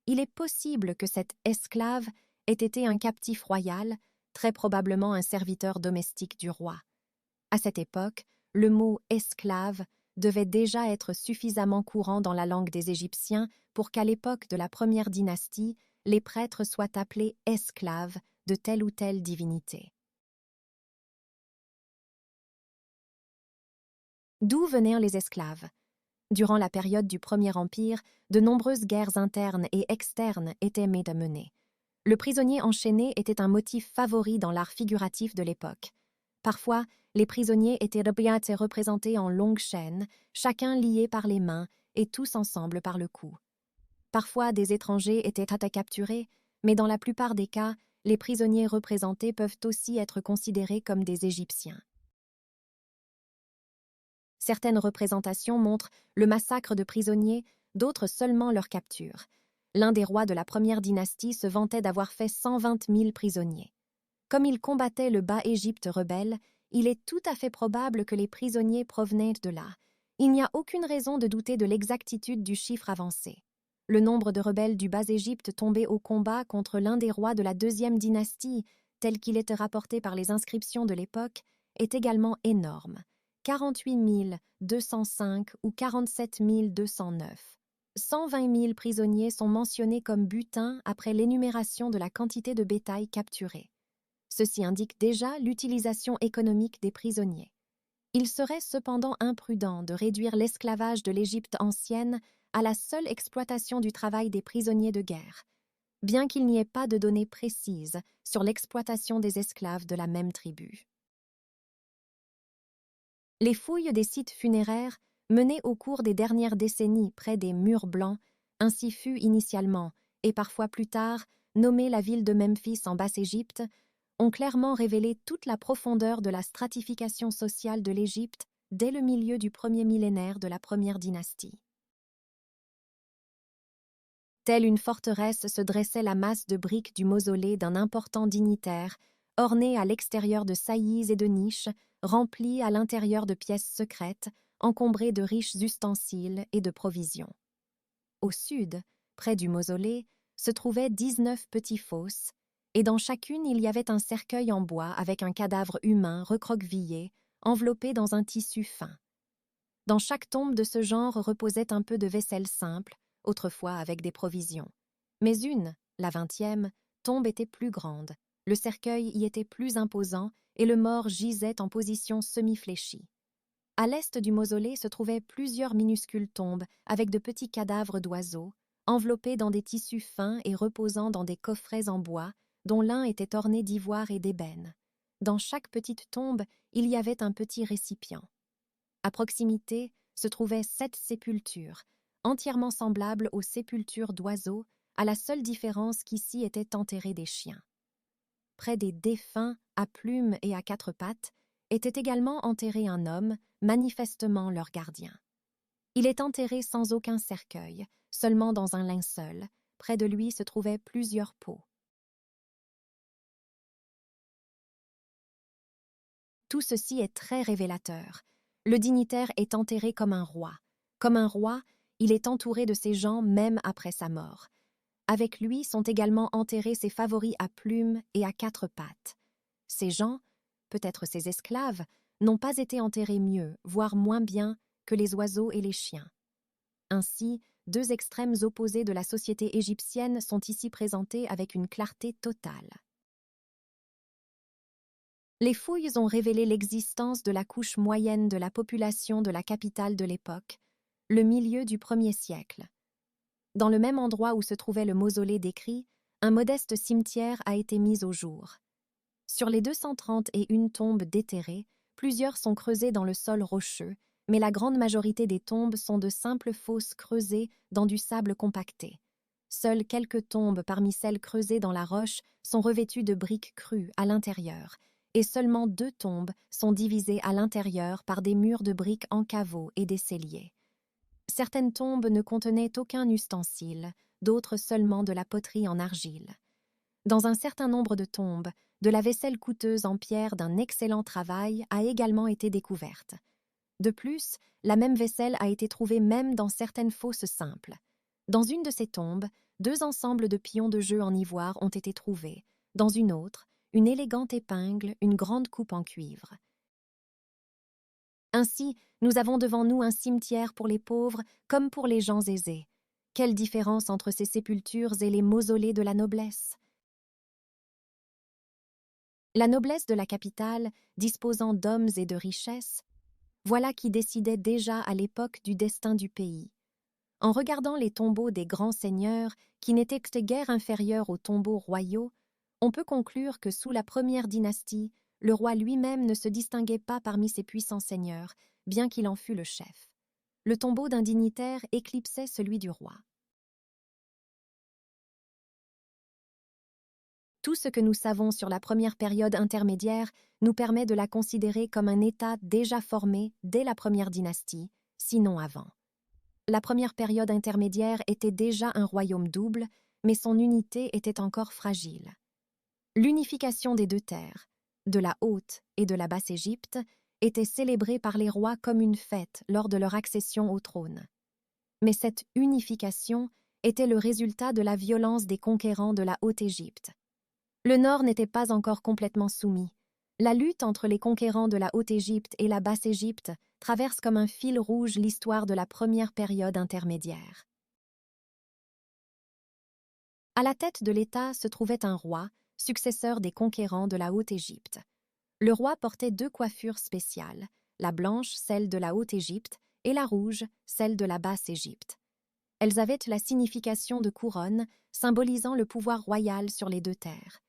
Il est possible que cet esclave ait été un captif royal, très probablement un serviteur domestique du roi. À cette époque, le mot « esclave » devait déjà être suffisamment courant dans la langue des Égyptiens pour qu'à l'époque de la première dynastie, les prêtres soient appelés esclaves de telle ou telle divinité. D'où venaient les esclaves? Durant la période du Premier Empire, de nombreuses guerres internes et externes étaient menées. Le prisonnier enchaîné était un motif favori dans l'art figuratif de l'époque. Parfois, les prisonniers étaient représentés en longues chaînes, chacun lié par les mains et tous ensemble par le cou. Parfois, des étrangers étaient capturés, mais dans la plupart des cas, les prisonniers représentés peuvent aussi être considérés comme des Égyptiens. Certaines représentations montrent le massacre de prisonniers, d'autres seulement leur capture. L'un des rois de la première dynastie se vantait d'avoir fait 120 000 prisonniers. Comme il combattait le Bas-Égypte rebelle, il est tout à fait probable que les prisonniers provenaient de là. Il n'y a aucune raison de douter de l'exactitude du chiffre avancé. Le nombre de rebelles du Bas-Égypte tombés au combat contre l'un des rois de la deuxième dynastie, tel qu'il était rapporté par les inscriptions de l'époque, est également énorme. 48 205 ou 47 209. 120 000 prisonniers sont mentionnés comme butin après l'énumération de la quantité de bétail capturé. Ceci indique déjà l'utilisation économique des prisonniers. Il serait cependant imprudent de réduire l'esclavage de l'Égypte ancienne à la seule exploitation du travail des prisonniers de guerre, bien qu'il n'y ait pas de données précises sur l'exploitation des esclaves de la même tribu. Les fouilles des sites funéraires menées au cours des dernières décennies près des murs blancs, ainsi fut initialement, et parfois plus tard, nommée la ville de Memphis en Basse-Égypte, ont clairement révélé toute la profondeur de la stratification sociale de l'Égypte dès le milieu du premier millénaire de la première dynastie. Telle une forteresse se dressait la masse de briques du mausolée d'un important dignitaire, ornée à l'extérieur de saillies et de niches, remplie à l'intérieur de pièces secrètes, encombrées de riches ustensiles et de provisions. Au sud, près du mausolée, se trouvaient 19 petits fosses, et dans chacune il y avait un cercueil en bois avec un cadavre humain recroquevillé, enveloppé dans un tissu fin. Dans chaque tombe de ce genre reposait un peu de vaisselle simple, autrefois avec des provisions. Mais une, la 20e, tombe était plus grande, le cercueil y était plus imposant et le mort gisait en position semi-fléchie. À l'est du mausolée se trouvaient plusieurs minuscules tombes avec de petits cadavres d'oiseaux, enveloppés dans des tissus fins et reposant dans des coffrets en bois, dont l'un était orné d'ivoire et d'ébène. Dans chaque petite tombe, il y avait un petit récipient. À proximité se trouvaient 7 sépultures, entièrement semblables aux sépultures d'oiseaux, à la seule différence qu'ici étaient enterrés des chiens. Près des défunts à plumes et à 4 pattes était également enterré un homme, manifestement leur gardien. Il est enterré sans aucun cercueil, seulement dans un linceul. Près de lui se trouvaient plusieurs pots. Tout ceci est très révélateur. Le dignitaire est enterré comme un roi. Comme un roi, il est entouré de ses gens même après sa mort. Avec lui sont également enterrés ses favoris à plumes et à quatre pattes. Ces gens, peut-être ses esclaves, n'ont pas été enterrés mieux, voire moins bien, que les oiseaux et les chiens. Ainsi, deux extrêmes opposés de la société égyptienne sont ici présentés avec une clarté totale. Les fouilles ont révélé l'existence de la couche moyenne de la population de la capitale de l'époque, le milieu du 1er siècle. Dans le même endroit où se trouvait le mausolée décrit, un modeste cimetière a été mis au jour. Sur les 231 tombes déterrées, plusieurs sont creusées dans le sol rocheux, mais la grande majorité des tombes sont de simples fosses creusées dans du sable compacté. Seules quelques tombes parmi celles creusées dans la roche sont revêtues de briques crues à l'intérieur, et seulement 2 tombes sont divisées à l'intérieur par des murs de briques en caveau et des celliers. Certaines tombes ne contenaient aucun ustensile, d'autres seulement de la poterie en argile. Dans un certain nombre de tombes, de la vaisselle coûteuse en pierre d'un excellent travail a également été découverte. De plus, la même vaisselle a été trouvée même dans certaines fosses simples. Dans une de ces tombes, 2 ensembles de pions de jeu en ivoire ont été trouvés. Dans une autre, une élégante épingle, une grande coupe en cuivre. Ainsi, nous avons devant nous un cimetière pour les pauvres comme pour les gens aisés. Quelle différence entre ces sépultures et les mausolées de la noblesse! La noblesse de la capitale, disposant d'hommes et de richesses, voilà qui décidait déjà à l'époque du destin du pays. En regardant les tombeaux des grands seigneurs, qui n'étaient guère inférieurs aux tombeaux royaux, on peut conclure que sous la première dynastie, le roi lui-même ne se distinguait pas parmi ses puissants seigneurs, bien qu'il en fût le chef. Le tombeau d'un dignitaire éclipsait celui du roi. Tout ce que nous savons sur la première période intermédiaire nous permet de la considérer comme un État déjà formé dès la première dynastie, sinon avant. La première période intermédiaire était déjà un royaume double, mais son unité était encore fragile. L'unification des 2 terres, de la Haute et de la Basse-Égypte, était célébrée par les rois comme une fête lors de leur accession au trône. Mais cette unification était le résultat de la violence des conquérants de la Haute-Égypte. Le Nord n'était pas encore complètement soumis. La lutte entre les conquérants de la Haute-Égypte et la Basse-Égypte traverse comme un fil rouge l'histoire de la première période intermédiaire. À la tête de l'État se trouvait un roi, successeur des conquérants de la Haute-Égypte. Le roi portait 2 coiffures spéciales, la blanche, celle de la Haute-Égypte, et la rouge, celle de la Basse-Égypte. Elles avaient la signification de couronne, symbolisant le pouvoir royal sur les 2 terres.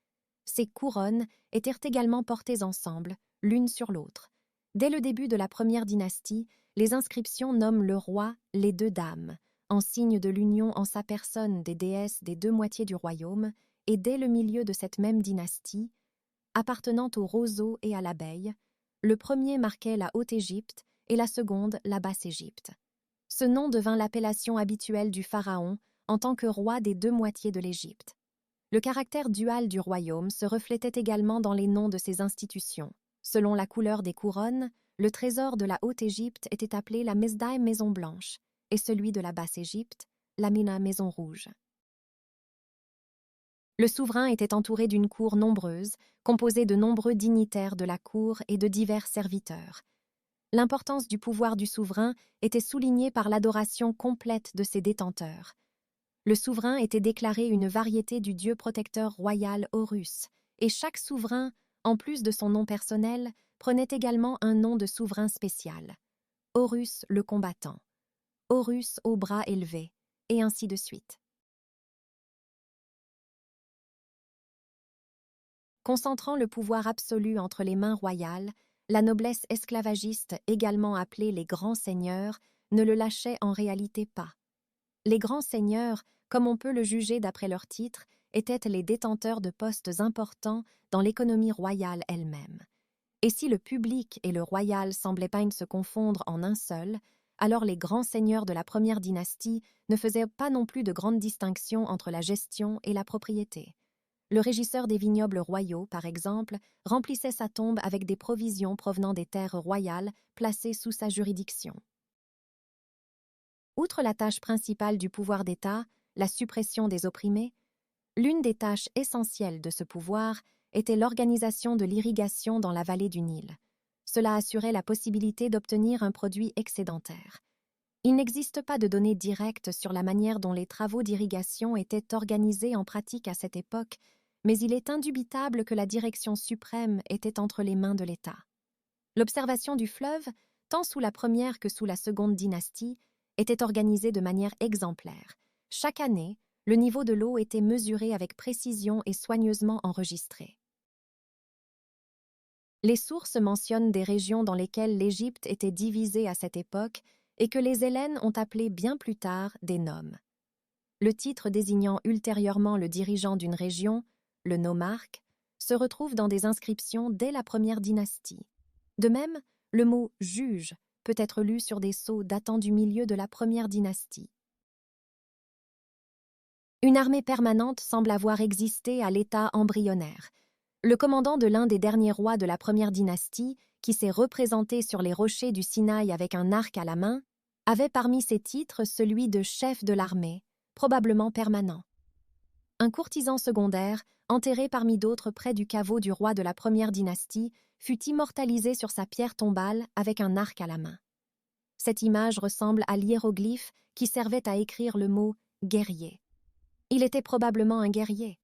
Ces couronnes étaient également portées ensemble, l'une sur l'autre. Dès le début de la première dynastie, les inscriptions nomment le roi les 2 dames, en signe de l'union en sa personne des déesses des 2 moitiés du royaume, et dès le milieu de cette même dynastie, appartenant au roseau et à l'abeille, le premier marquait la Haute-Égypte et la seconde la Basse-Égypte. Ce nom devint l'appellation habituelle du pharaon en tant que roi des 2 moitiés de l'Égypte. Le caractère dual du royaume se reflétait également dans les noms de ses institutions. Selon la couleur des couronnes, le trésor de la Haute-Égypte était appelé la Mesdaï Maison Blanche et celui de la Basse-Égypte, la Mina Maison Rouge. Le souverain était entouré d'une cour nombreuse, composée de nombreux dignitaires de la cour et de divers serviteurs. L'importance du pouvoir du souverain était soulignée par l'adoration complète de ses détenteurs. Le souverain était déclaré une variété du dieu protecteur royal Horus, et chaque souverain, en plus de son nom personnel, prenait également un nom de souverain spécial. Horus le combattant, Horus aux bras élevés, et ainsi de suite. Concentrant le pouvoir absolu entre les mains royales, la noblesse esclavagiste, également appelée les grands seigneurs, ne le lâchait en réalité pas. Les grands seigneurs, comme on peut le juger d'après leur titre, étaient les détenteurs de postes importants dans l'économie royale elle-même. Et si le public et le royal semblaient pas se confondre en un seul, alors les grands seigneurs de la première dynastie ne faisaient pas non plus de grande distinction entre la gestion et la propriété. Le régisseur des vignobles royaux, par exemple, remplissait sa tombe avec des provisions provenant des terres royales placées sous sa juridiction. Outre la tâche principale du pouvoir d'État, la suppression des opprimés, l'une des tâches essentielles de ce pouvoir était l'organisation de l'irrigation dans la vallée du Nil. Cela assurait la possibilité d'obtenir un produit excédentaire. Il n'existe pas de données directes sur la manière dont les travaux d'irrigation étaient organisés en pratique à cette époque, mais il est indubitable que la direction suprême était entre les mains de l'État. L'observation du fleuve, tant sous la première que sous la seconde dynastie, était organisée de manière exemplaire. Chaque année, le niveau de l'eau était mesuré avec précision et soigneusement enregistré. Les sources mentionnent des régions dans lesquelles l'Égypte était divisée à cette époque et que les Hellènes ont appelées bien plus tard des nomes. Le titre désignant ultérieurement le dirigeant d'une région, le nomarque, se retrouve dans des inscriptions dès la première dynastie. De même, le mot « juge » peut être lu sur des sceaux datant du milieu de la première dynastie. Une armée permanente semble avoir existé à l'état embryonnaire. Le commandant de l'un des derniers rois de la première dynastie, qui s'est représenté sur les rochers du Sinaï avec un arc à la main, avait parmi ses titres celui de chef de l'armée, probablement permanent. Un courtisan secondaire, enterré parmi d'autres près du caveau du roi de la première dynastie, fut immortalisé sur sa pierre tombale avec un arc à la main. Cette image ressemble à l'hiéroglyphe qui servait à écrire le mot « guerrier ». Il était probablement un guerrier.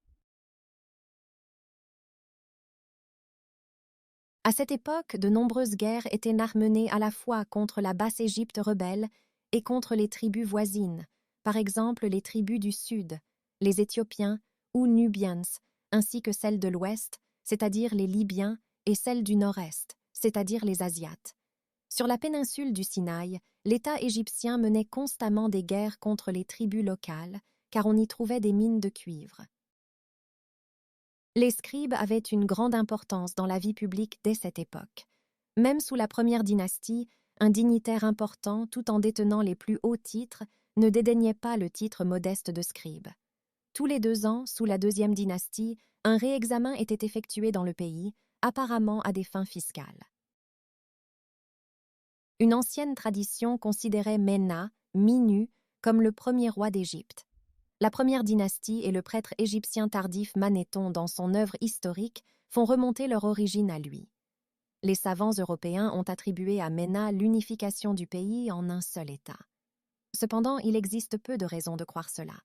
À cette époque, de nombreuses guerres étaient menées à la fois contre la Basse-Égypte rebelle et contre les tribus voisines, par exemple les tribus du sud, les Éthiopiens ou Nubians, ainsi que celles de l'ouest, c'est-à-dire les Libyens, et celles du nord-est, c'est-à-dire les Asiates. Sur la péninsule du Sinaï, l'État égyptien menait constamment des guerres contre les tribus locales, car on y trouvait des mines de cuivre. Les scribes avaient une grande importance dans la vie publique dès cette époque. Même sous la première dynastie, un dignitaire important, tout en détenant les plus hauts titres, ne dédaignait pas le titre modeste de scribe. Tous les 2 ans, sous la deuxième dynastie, un réexamen était effectué dans le pays, apparemment à des fins fiscales. Une ancienne tradition considérait Ména, Minu, comme le premier roi d'Égypte. La première dynastie et le prêtre égyptien tardif Manéthon dans son œuvre historique font remonter leur origine à lui. Les savants européens ont attribué à Ména l'unification du pays en un seul État. Cependant, il existe peu de raisons de croire cela.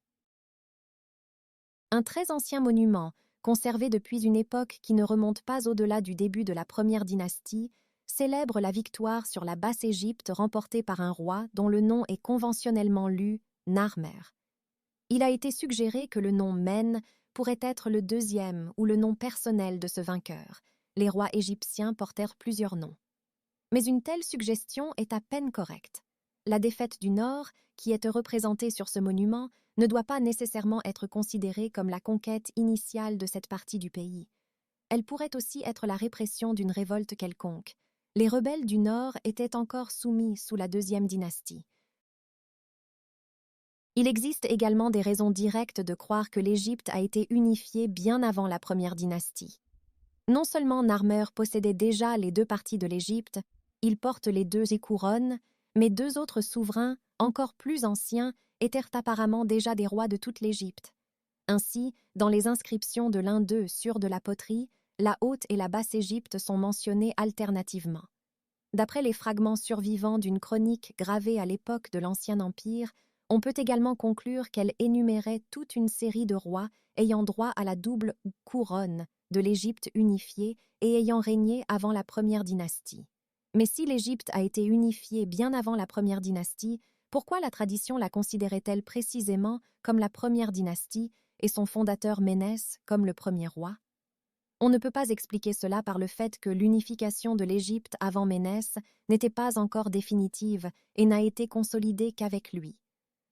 Un très ancien monument, conservé depuis une époque qui ne remonte pas au-delà du début de la première dynastie, célèbre la victoire sur la Basse-Égypte remportée par un roi dont le nom est conventionnellement lu Narmer. Il a été suggéré que le nom Men pourrait être le deuxième ou le nom personnel de ce vainqueur. Les rois égyptiens portèrent plusieurs noms. Mais une telle suggestion est à peine correcte. La défaite du Nord, qui est représentée sur ce monument, ne doit pas nécessairement être considérée comme la conquête initiale de cette partie du pays. Elle pourrait aussi être la répression d'une révolte quelconque. Les rebelles du Nord étaient encore soumis sous la deuxième dynastie. Il existe également des raisons directes de croire que l'Égypte a été unifiée bien avant la première dynastie. Non seulement Narmer possédait déjà les 2 parties de l'Égypte, il porte les 2 couronnes, mais 2 autres souverains, encore plus anciens, étaient apparemment déjà des rois de toute l'Égypte. Ainsi, dans les inscriptions de l'un d'eux sur de la poterie, la Haute et la Basse-Égypte sont mentionnées alternativement. D'après les fragments survivants d'une chronique gravée à l'époque de l'Ancien Empire, on peut également conclure qu'elle énumérait toute une série de rois ayant droit à la double couronne de l'Égypte unifiée et ayant régné avant la première dynastie. Mais si l'Égypte a été unifiée bien avant la première dynastie, pourquoi la tradition la considérait-elle précisément comme la première dynastie et son fondateur Ménès comme le premier roi? On ne peut pas expliquer cela par le fait que l'unification de l'Égypte avant Ménès n'était pas encore définitive et n'a été consolidée qu'avec lui.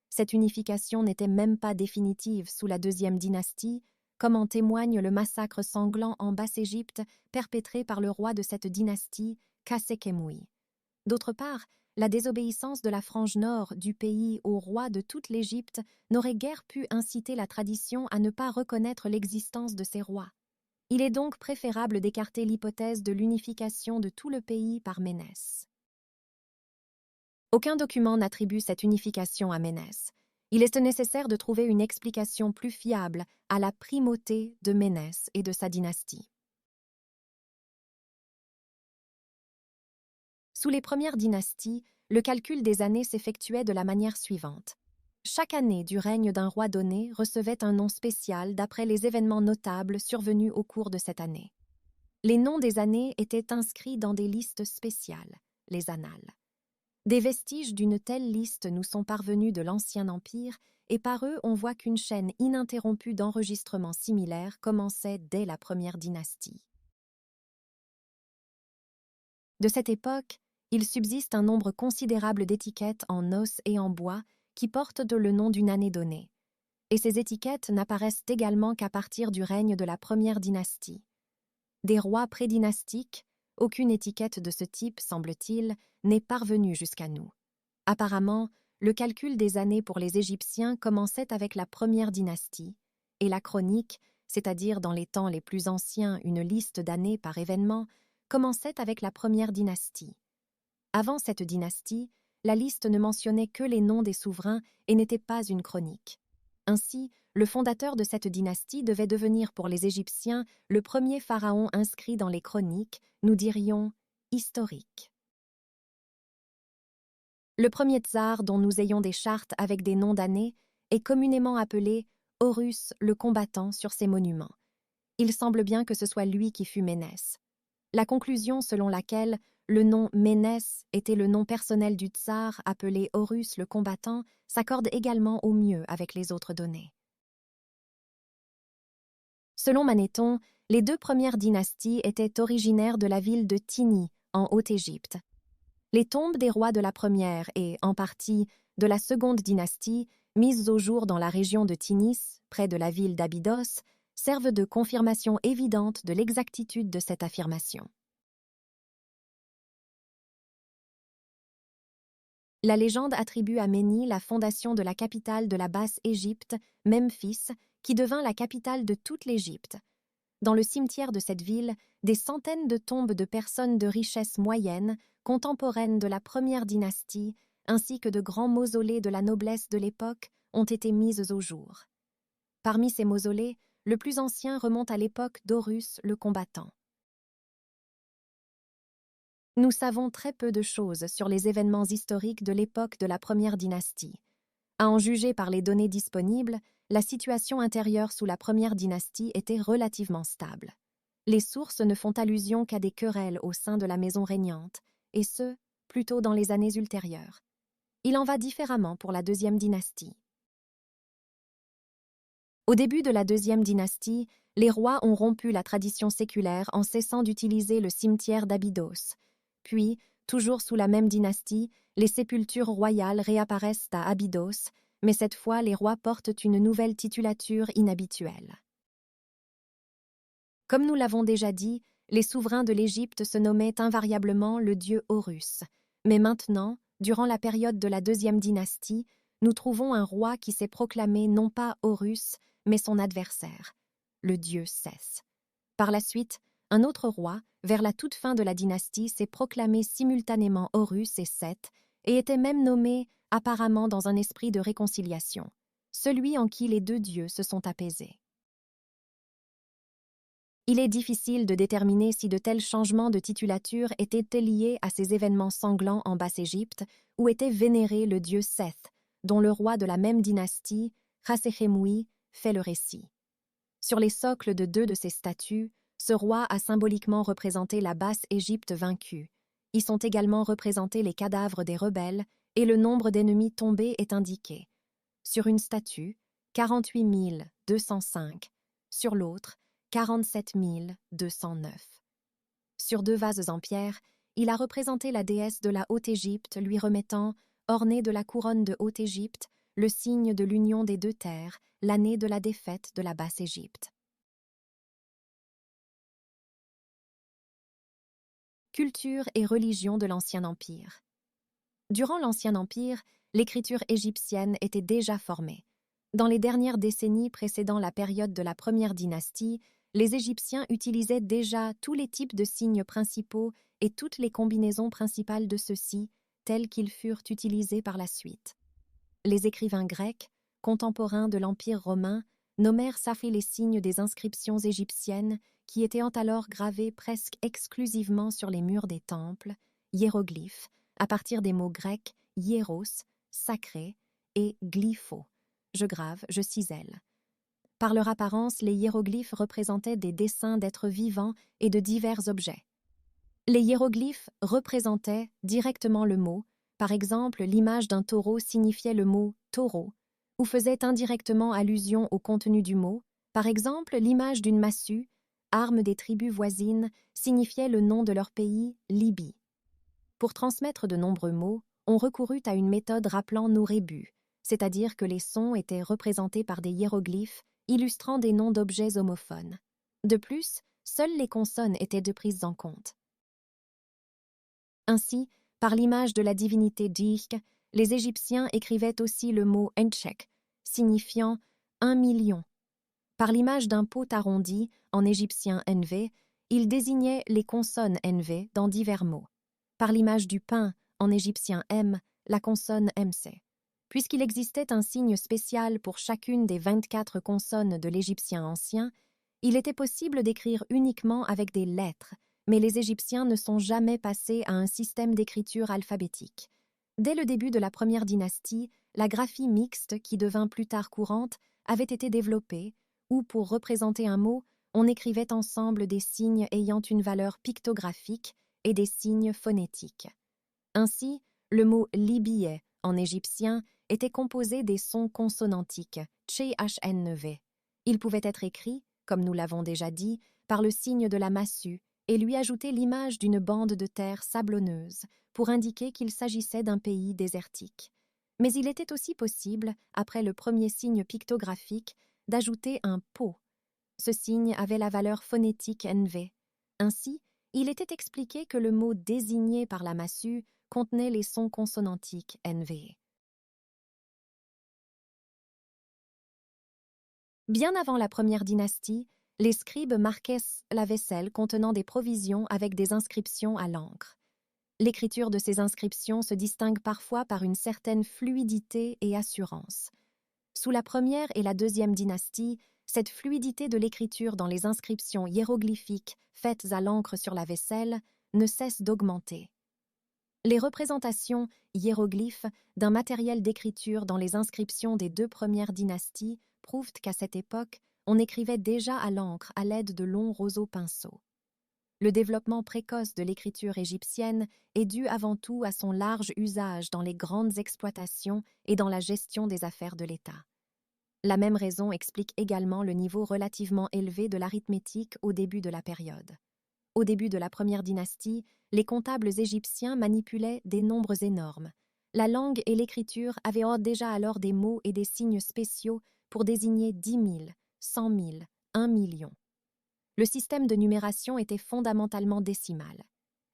Cette unification n'était même pas définitive sous la deuxième dynastie, comme en témoigne le massacre sanglant en Basse-Égypte perpétré par le roi de cette dynastie, Khâsekhemoui. D'autre part, la désobéissance de la frange nord du pays au roi de toute l'Égypte n'aurait guère pu inciter la tradition à ne pas reconnaître l'existence de ces rois. Il est donc préférable d'écarter l'hypothèse de l'unification de tout le pays par Ménès. Aucun document n'attribue cette unification à Ménès. Il est nécessaire de trouver une explication plus fiable à la primauté de Ménès et de sa dynastie. Sous les premières dynasties, le calcul des années s'effectuait de la manière suivante. Chaque année du règne d'un roi donné recevait un nom spécial d'après les événements notables survenus au cours de cette année. Les noms des années étaient inscrits dans des listes spéciales, les annales. Des vestiges d'une telle liste nous sont parvenus de l'Ancien Empire et par eux on voit qu'une chaîne ininterrompue d'enregistrements similaires commençait dès la première dynastie. De cette époque, il subsiste un nombre considérable d'étiquettes en os et en bois qui portent le nom d'une année donnée. Et ces étiquettes n'apparaissent également qu'à partir du règne de la première dynastie. Des rois prédynastiques, aucune étiquette de ce type, semble-t-il, n'est parvenue jusqu'à nous. Apparemment, le calcul des années pour les Égyptiens commençait avec la première dynastie, et la chronique, c'est-à-dire dans les temps les plus anciens une liste d'années par événement, commençait avec la première dynastie. Avant cette dynastie, la liste ne mentionnait que les noms des souverains et n'était pas une chronique. Ainsi, le fondateur de cette dynastie devait devenir pour les Égyptiens le premier pharaon inscrit dans les chroniques, nous dirions historique. Le premier tsar dont nous ayons des chartes avec des noms d'années est communément appelé Horus le combattant sur ses monuments. Il semble bien que ce soit lui qui fut Ménès. La conclusion selon laquelle le nom Ménès était le nom personnel du tsar appelé Horus le combattant s'accorde également au mieux avec les autres données. Selon Manéthon, les deux premières dynasties étaient originaires de la ville de Tini, en Haute-Égypte. Les tombes des rois de la première et, en partie, de la seconde dynastie, mises au jour dans la région de Tinis, près de la ville d'Abydos, servent de confirmation évidente de l'exactitude de cette affirmation. La légende attribue à Méni la fondation de la capitale de la Basse-Égypte, Memphis, qui devint la capitale de toute l'Égypte. Dans le cimetière de cette ville, des centaines de tombes de personnes de richesse moyenne, contemporaines de la première dynastie, ainsi que de grands mausolées de la noblesse de l'époque, ont été mises au jour. Parmi ces mausolées, le plus ancien remonte à l'époque d'Horus le combattant. Nous savons très peu de choses sur les événements historiques de l'époque de la première dynastie. À en juger par les données disponibles, la situation intérieure sous la première dynastie était relativement stable. Les sources ne font allusion qu'à des querelles au sein de la maison régnante, et ce, plutôt dans les années ultérieures. Il en va différemment pour la deuxième dynastie. Au début de la deuxième dynastie, les rois ont rompu la tradition séculaire en cessant d'utiliser le cimetière d'Abydos. Puis, toujours sous la même dynastie, les sépultures royales réapparaissent à Abydos, mais cette fois les rois portent une nouvelle titulature inhabituelle. Comme nous l'avons déjà dit, les souverains de l'Égypte se nommaient invariablement le dieu Horus. Mais maintenant, durant la période de la deuxième dynastie, nous trouvons un roi qui s'est proclamé non pas Horus, mais son adversaire, le dieu Seth. Par la suite, un autre roi, vers la toute fin de la dynastie, s'est proclamé simultanément Horus et Seth, et était même nommé, apparemment dans un esprit de réconciliation, celui en qui les deux dieux se sont apaisés. Il est difficile de déterminer si de tels changements de titulature étaient liés à ces événements sanglants en Basse-Égypte où était vénéré le dieu Seth, dont le roi de la même dynastie, Khasehemui, fait le récit. Sur les socles de deux de ces statues, ce roi a symboliquement représenté la Basse-Égypte vaincue. Y sont également représentés les cadavres des rebelles et le nombre d'ennemis tombés est indiqué. Sur une statue, 48 205, sur l'autre, 47 209. Sur deux vases en pierre, il a représenté la déesse de la Haute-Égypte lui remettant, ornée de la couronne de Haute-Égypte, le signe de l'union des deux terres, l'année de la défaite de la Basse-Égypte. Culture et religion de l'Ancien Empire. Durant l'Ancien Empire, l'écriture égyptienne était déjà formée. Dans les dernières décennies précédant la période de la première dynastie, les Égyptiens utilisaient déjà tous les types de signes principaux et toutes les combinaisons principales de ceux-ci, tels qu'ils furent utilisés par la suite. Les écrivains grecs, contemporain de l'Empire romain, nommèrent s'affer les signes des inscriptions égyptiennes qui étaient alors gravées presque exclusivement sur les murs des temples, hiéroglyphes, à partir des mots grecs hiéros, sacré, et glypho, je grave, je cisèle. Par leur apparence, les hiéroglyphes représentaient des dessins d'êtres vivants et de divers objets. Les hiéroglyphes représentaient directement le mot, par exemple l'image d'un taureau signifiait le mot taureau, ou faisait indirectement allusion au contenu du mot, par exemple l'image d'une massue, arme des tribus voisines, signifiait le nom de leur pays, Libye. Pour transmettre de nombreux mots, on recourut à une méthode rappelant nos rébus, c'est-à-dire que les sons étaient représentés par des hiéroglyphes illustrant des noms d'objets homophones. De plus, seules les consonnes étaient prises en compte. Ainsi, par l'image de la divinité Djik, les Égyptiens écrivaient aussi le mot Enchek, signifiant 1 million. Par l'image d'un pot arrondi, en égyptien NV, ils désignaient les consonnes NV dans divers mots. Par l'image du pain, en égyptien M, la consonne MC. Puisqu'il existait un signe spécial pour chacune des 24 consonnes de l'égyptien ancien, il était possible d'écrire uniquement avec des lettres, mais les Égyptiens ne sont jamais passés à un système d'écriture alphabétique. Dès le début de la première dynastie, la graphie mixte, qui devint plus tard courante, avait été développée, où pour représenter un mot, on écrivait ensemble des signes ayant une valeur pictographique et des signes phonétiques. Ainsi, le mot Libye en égyptien était composé des sons consonantiques, tchnv. Il pouvait être écrit, comme nous l'avons déjà dit, par le signe de la massue et lui ajouter l'image d'une bande de terre sablonneuse pour indiquer qu'il s'agissait d'un pays désertique. Mais il était aussi possible, après le premier signe pictographique, d'ajouter un pot. Ce signe avait la valeur phonétique NV. Ainsi, il était expliqué que le mot désigné par la massue contenait les sons consonantiques NV. Bien avant la première dynastie, les scribes marquaient la vaisselle contenant des provisions avec des inscriptions à l'encre. L'écriture de ces inscriptions se distingue parfois par une certaine fluidité et assurance. Sous la première et la deuxième dynastie, cette fluidité de l'écriture dans les inscriptions hiéroglyphiques faites à l'encre sur la vaisselle ne cesse d'augmenter. Les représentations hiéroglyphes d'un matériel d'écriture dans les inscriptions des deux premières dynasties prouvent qu'à cette époque, on écrivait déjà à l'encre à l'aide de longs roseaux-pinceaux. Le développement précoce de l'écriture égyptienne est dû avant tout à son large usage dans les grandes exploitations et dans la gestion des affaires de l'État. La même raison explique également le niveau relativement élevé de l'arithmétique au début de la période. Au début de la première dynastie, les comptables égyptiens manipulaient des nombres énormes. La langue et l'écriture avaient déjà alors des mots et des signes spéciaux pour désigner 10 000, 100 000, 1 million. Le système de numération était fondamentalement décimal.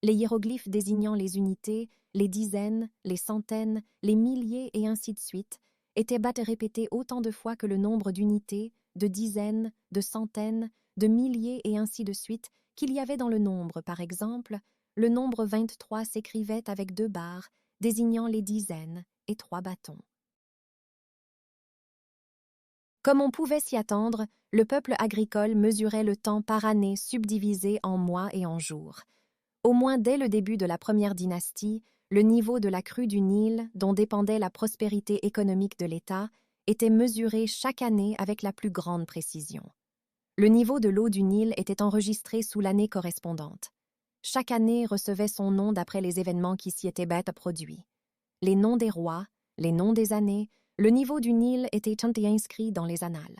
Les hiéroglyphes désignant les unités, les dizaines, les centaines, les milliers et ainsi de suite étaient répétés autant de fois que le nombre d'unités, de dizaines, de centaines, de milliers et ainsi de suite qu'il y avait dans le nombre. Par exemple, le nombre 23 s'écrivait avec 2 barres, désignant les dizaines, et 3 bâtons. Comme on pouvait s'y attendre, le peuple agricole mesurait le temps par année subdivisé en mois et en jours. Au moins dès le début de la première dynastie, le niveau de la crue du Nil, dont dépendait la prospérité économique de l'État, était mesuré chaque année avec la plus grande précision. Le niveau de l'eau du Nil était enregistré sous l'année correspondante. Chaque année recevait son nom d'après les événements qui s'y étaient produits. Les noms des rois, les noms des années, le niveau du Nil était inscrit dans les annales.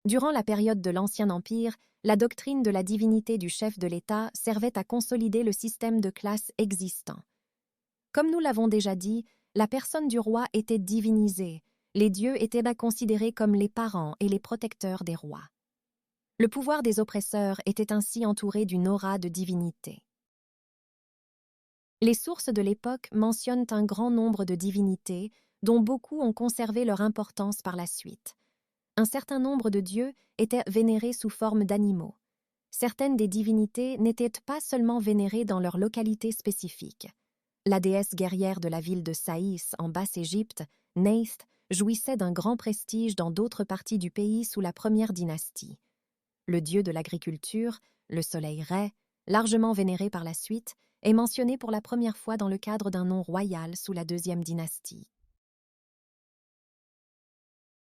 Durant la période de l'Ancien Empire, la doctrine de la divinité du chef de l'État servait à consolider le système de classes existant. Comme nous l'avons déjà dit, la personne du roi était divinisée, les dieux étaient considérés comme les parents et les protecteurs des rois. Le pouvoir des oppresseurs était ainsi entouré d'une aura de divinité. Les sources de l'époque mentionnent un grand nombre de divinités, dont beaucoup ont conservé leur importance par la suite. Un certain nombre de dieux étaient vénérés sous forme d'animaux. Certaines des divinités n'étaient pas seulement vénérées dans leur localité spécifique. La déesse guerrière de la ville de Saïs en Basse-Égypte, Neith, jouissait d'un grand prestige dans d'autres parties du pays sous la première dynastie. Le dieu de l'agriculture, le soleil Ré, largement vénéré par la suite, est mentionné pour la première fois dans le cadre d'un nom royal sous la deuxième dynastie.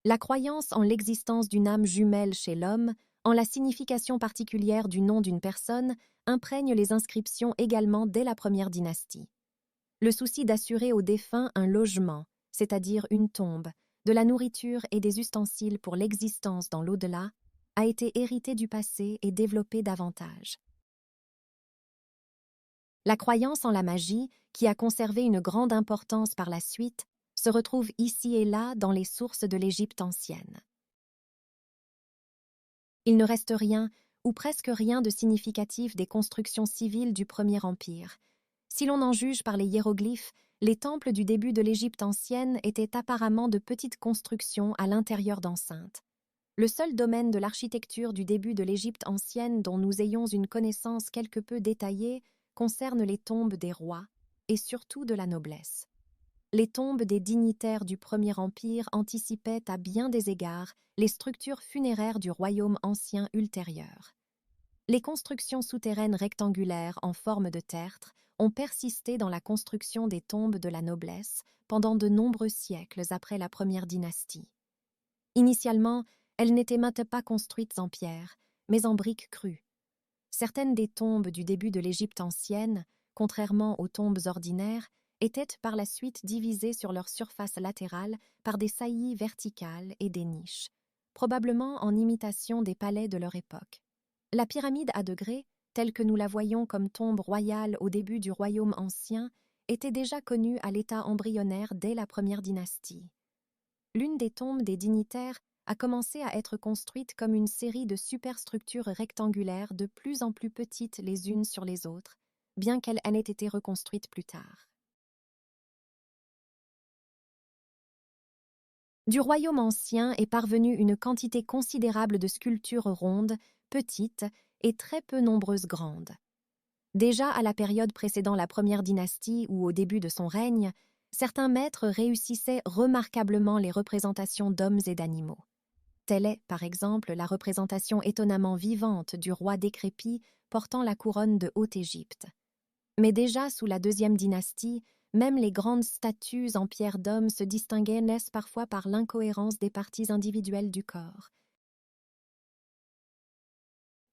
La croyance en l'existence d'une âme jumelle chez l'homme, en la signification particulière du nom d'une personne, imprègne les inscriptions également dès la première dynastie. Le souci d'assurer aux défunts un logement, c'est-à-dire une tombe, de la nourriture et des ustensiles pour l'existence dans l'au-delà, a été hérité du passé et développé davantage. La croyance en la magie, qui a conservé une grande importance par la suite, se retrouve ici et là dans les sources de l'Égypte ancienne. Il ne reste rien, ou presque rien de significatif des constructions civiles du Premier Empire. Si l'on en juge par les hiéroglyphes, les temples du début de l'Égypte ancienne étaient apparemment de petites constructions à l'intérieur d'enceintes. Le seul domaine de l'architecture du début de l'Égypte ancienne dont nous ayons une connaissance quelque peu détaillée concerne les tombes des rois, et surtout de la noblesse. Les tombes des dignitaires du Premier Empire anticipaient à bien des égards les structures funéraires du royaume ancien ultérieur. Les constructions souterraines rectangulaires en forme de tertre ont persisté dans la construction des tombes de la noblesse pendant de nombreux siècles après la première dynastie. Initialement, elles n'étaient même pas construites en pierre, mais en briques crues. Certaines des tombes du début de l'Égypte ancienne, contrairement aux tombes ordinaires, étaient par la suite divisées sur leur surface latérale par des saillies verticales et des niches, probablement en imitation des palais de leur époque. La pyramide à degrés, telle que nous la voyons comme tombe royale au début du royaume ancien, était déjà connue à l'état embryonnaire dès la première dynastie. L'une des tombes des dignitaires a commencé à être construite comme une série de superstructures rectangulaires de plus en plus petites les unes sur les autres, bien qu'elles aient été reconstruites plus tard. Du royaume ancien est parvenue une quantité considérable de sculptures rondes, petites et très peu nombreuses grandes. Déjà à la période précédant la première dynastie ou au début de son règne, certains maîtres réussissaient remarquablement les représentations d'hommes et d'animaux. Telle est, par exemple, la représentation étonnamment vivante du roi décrépit portant la couronne de Haute-Égypte. Mais déjà sous la deuxième dynastie, même les grandes statues en pierre d'homme se distinguaient parfois par l'incohérence des parties individuelles du corps.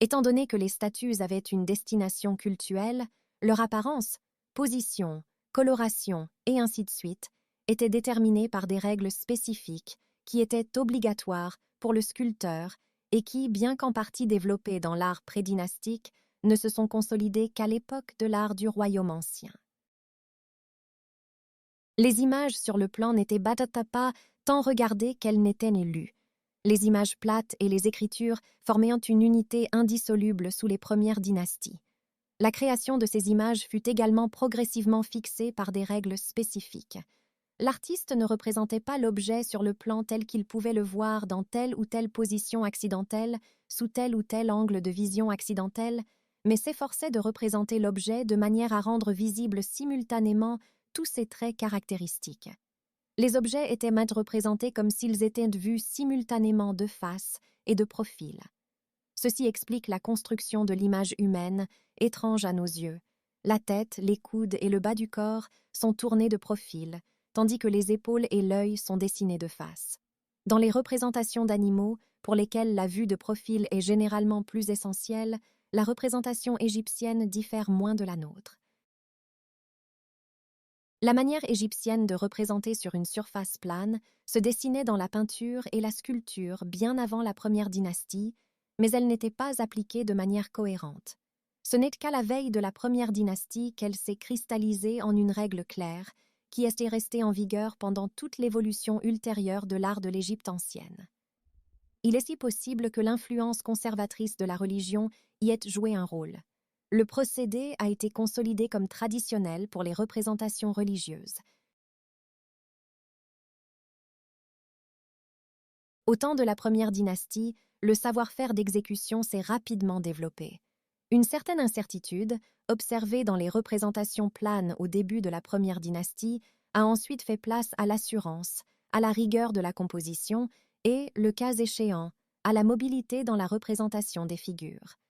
Étant donné que les statues avaient une destination cultuelle, leur apparence, position, coloration et ainsi de suite étaient déterminées par des règles spécifiques qui étaient obligatoires pour le sculpteur et qui, bien qu'en partie développées dans l'art prédynastique, ne se sont consolidées qu'à l'époque de l'art du royaume ancien. Les images sur le plan n'étaient pas tant regardées qu'elles n'étaient ni lues. Les images plates et les écritures formaient une unité indissoluble sous les premières dynasties. La création de ces images fut également progressivement fixée par des règles spécifiques. L'artiste ne représentait pas l'objet sur le plan tel qu'il pouvait le voir dans telle ou telle position accidentelle, sous tel ou tel angle de vision accidentelle, mais s'efforçait de représenter l'objet de manière à rendre visibles simultanément tous ses traits caractéristiques. Les objets étaient représentés comme s'ils étaient vus simultanément de face et de profil. Ceci explique la construction de l'image humaine, étrange à nos yeux. La tête, les coudes et le bas du corps sont tournés de profil, tandis que les épaules et l'œil sont dessinés de face. Dans les représentations d'animaux, pour lesquelles la vue de profil est généralement plus essentielle, la représentation égyptienne diffère moins de la nôtre. La manière égyptienne de représenter sur une surface plane se dessinait dans la peinture et la sculpture bien avant la première dynastie, mais elle n'était pas appliquée de manière cohérente. Ce n'est qu'à la veille de la première dynastie qu'elle s'est cristallisée en une règle claire, qui est restée en vigueur pendant toute l'évolution ultérieure de l'art de l'Égypte ancienne. Il est si possible que l'influence conservatrice de la religion y ait joué un rôle. Le procédé a été consolidé comme traditionnel pour les représentations religieuses. Au temps de la première dynastie, le savoir-faire d'exécution s'est rapidement développé. Une certaine incertitude, observée dans les représentations planes au début de la première dynastie, a ensuite fait place à l'assurance, à la rigueur de la composition et, le cas échéant, à la mobilité dans la représentation des figures.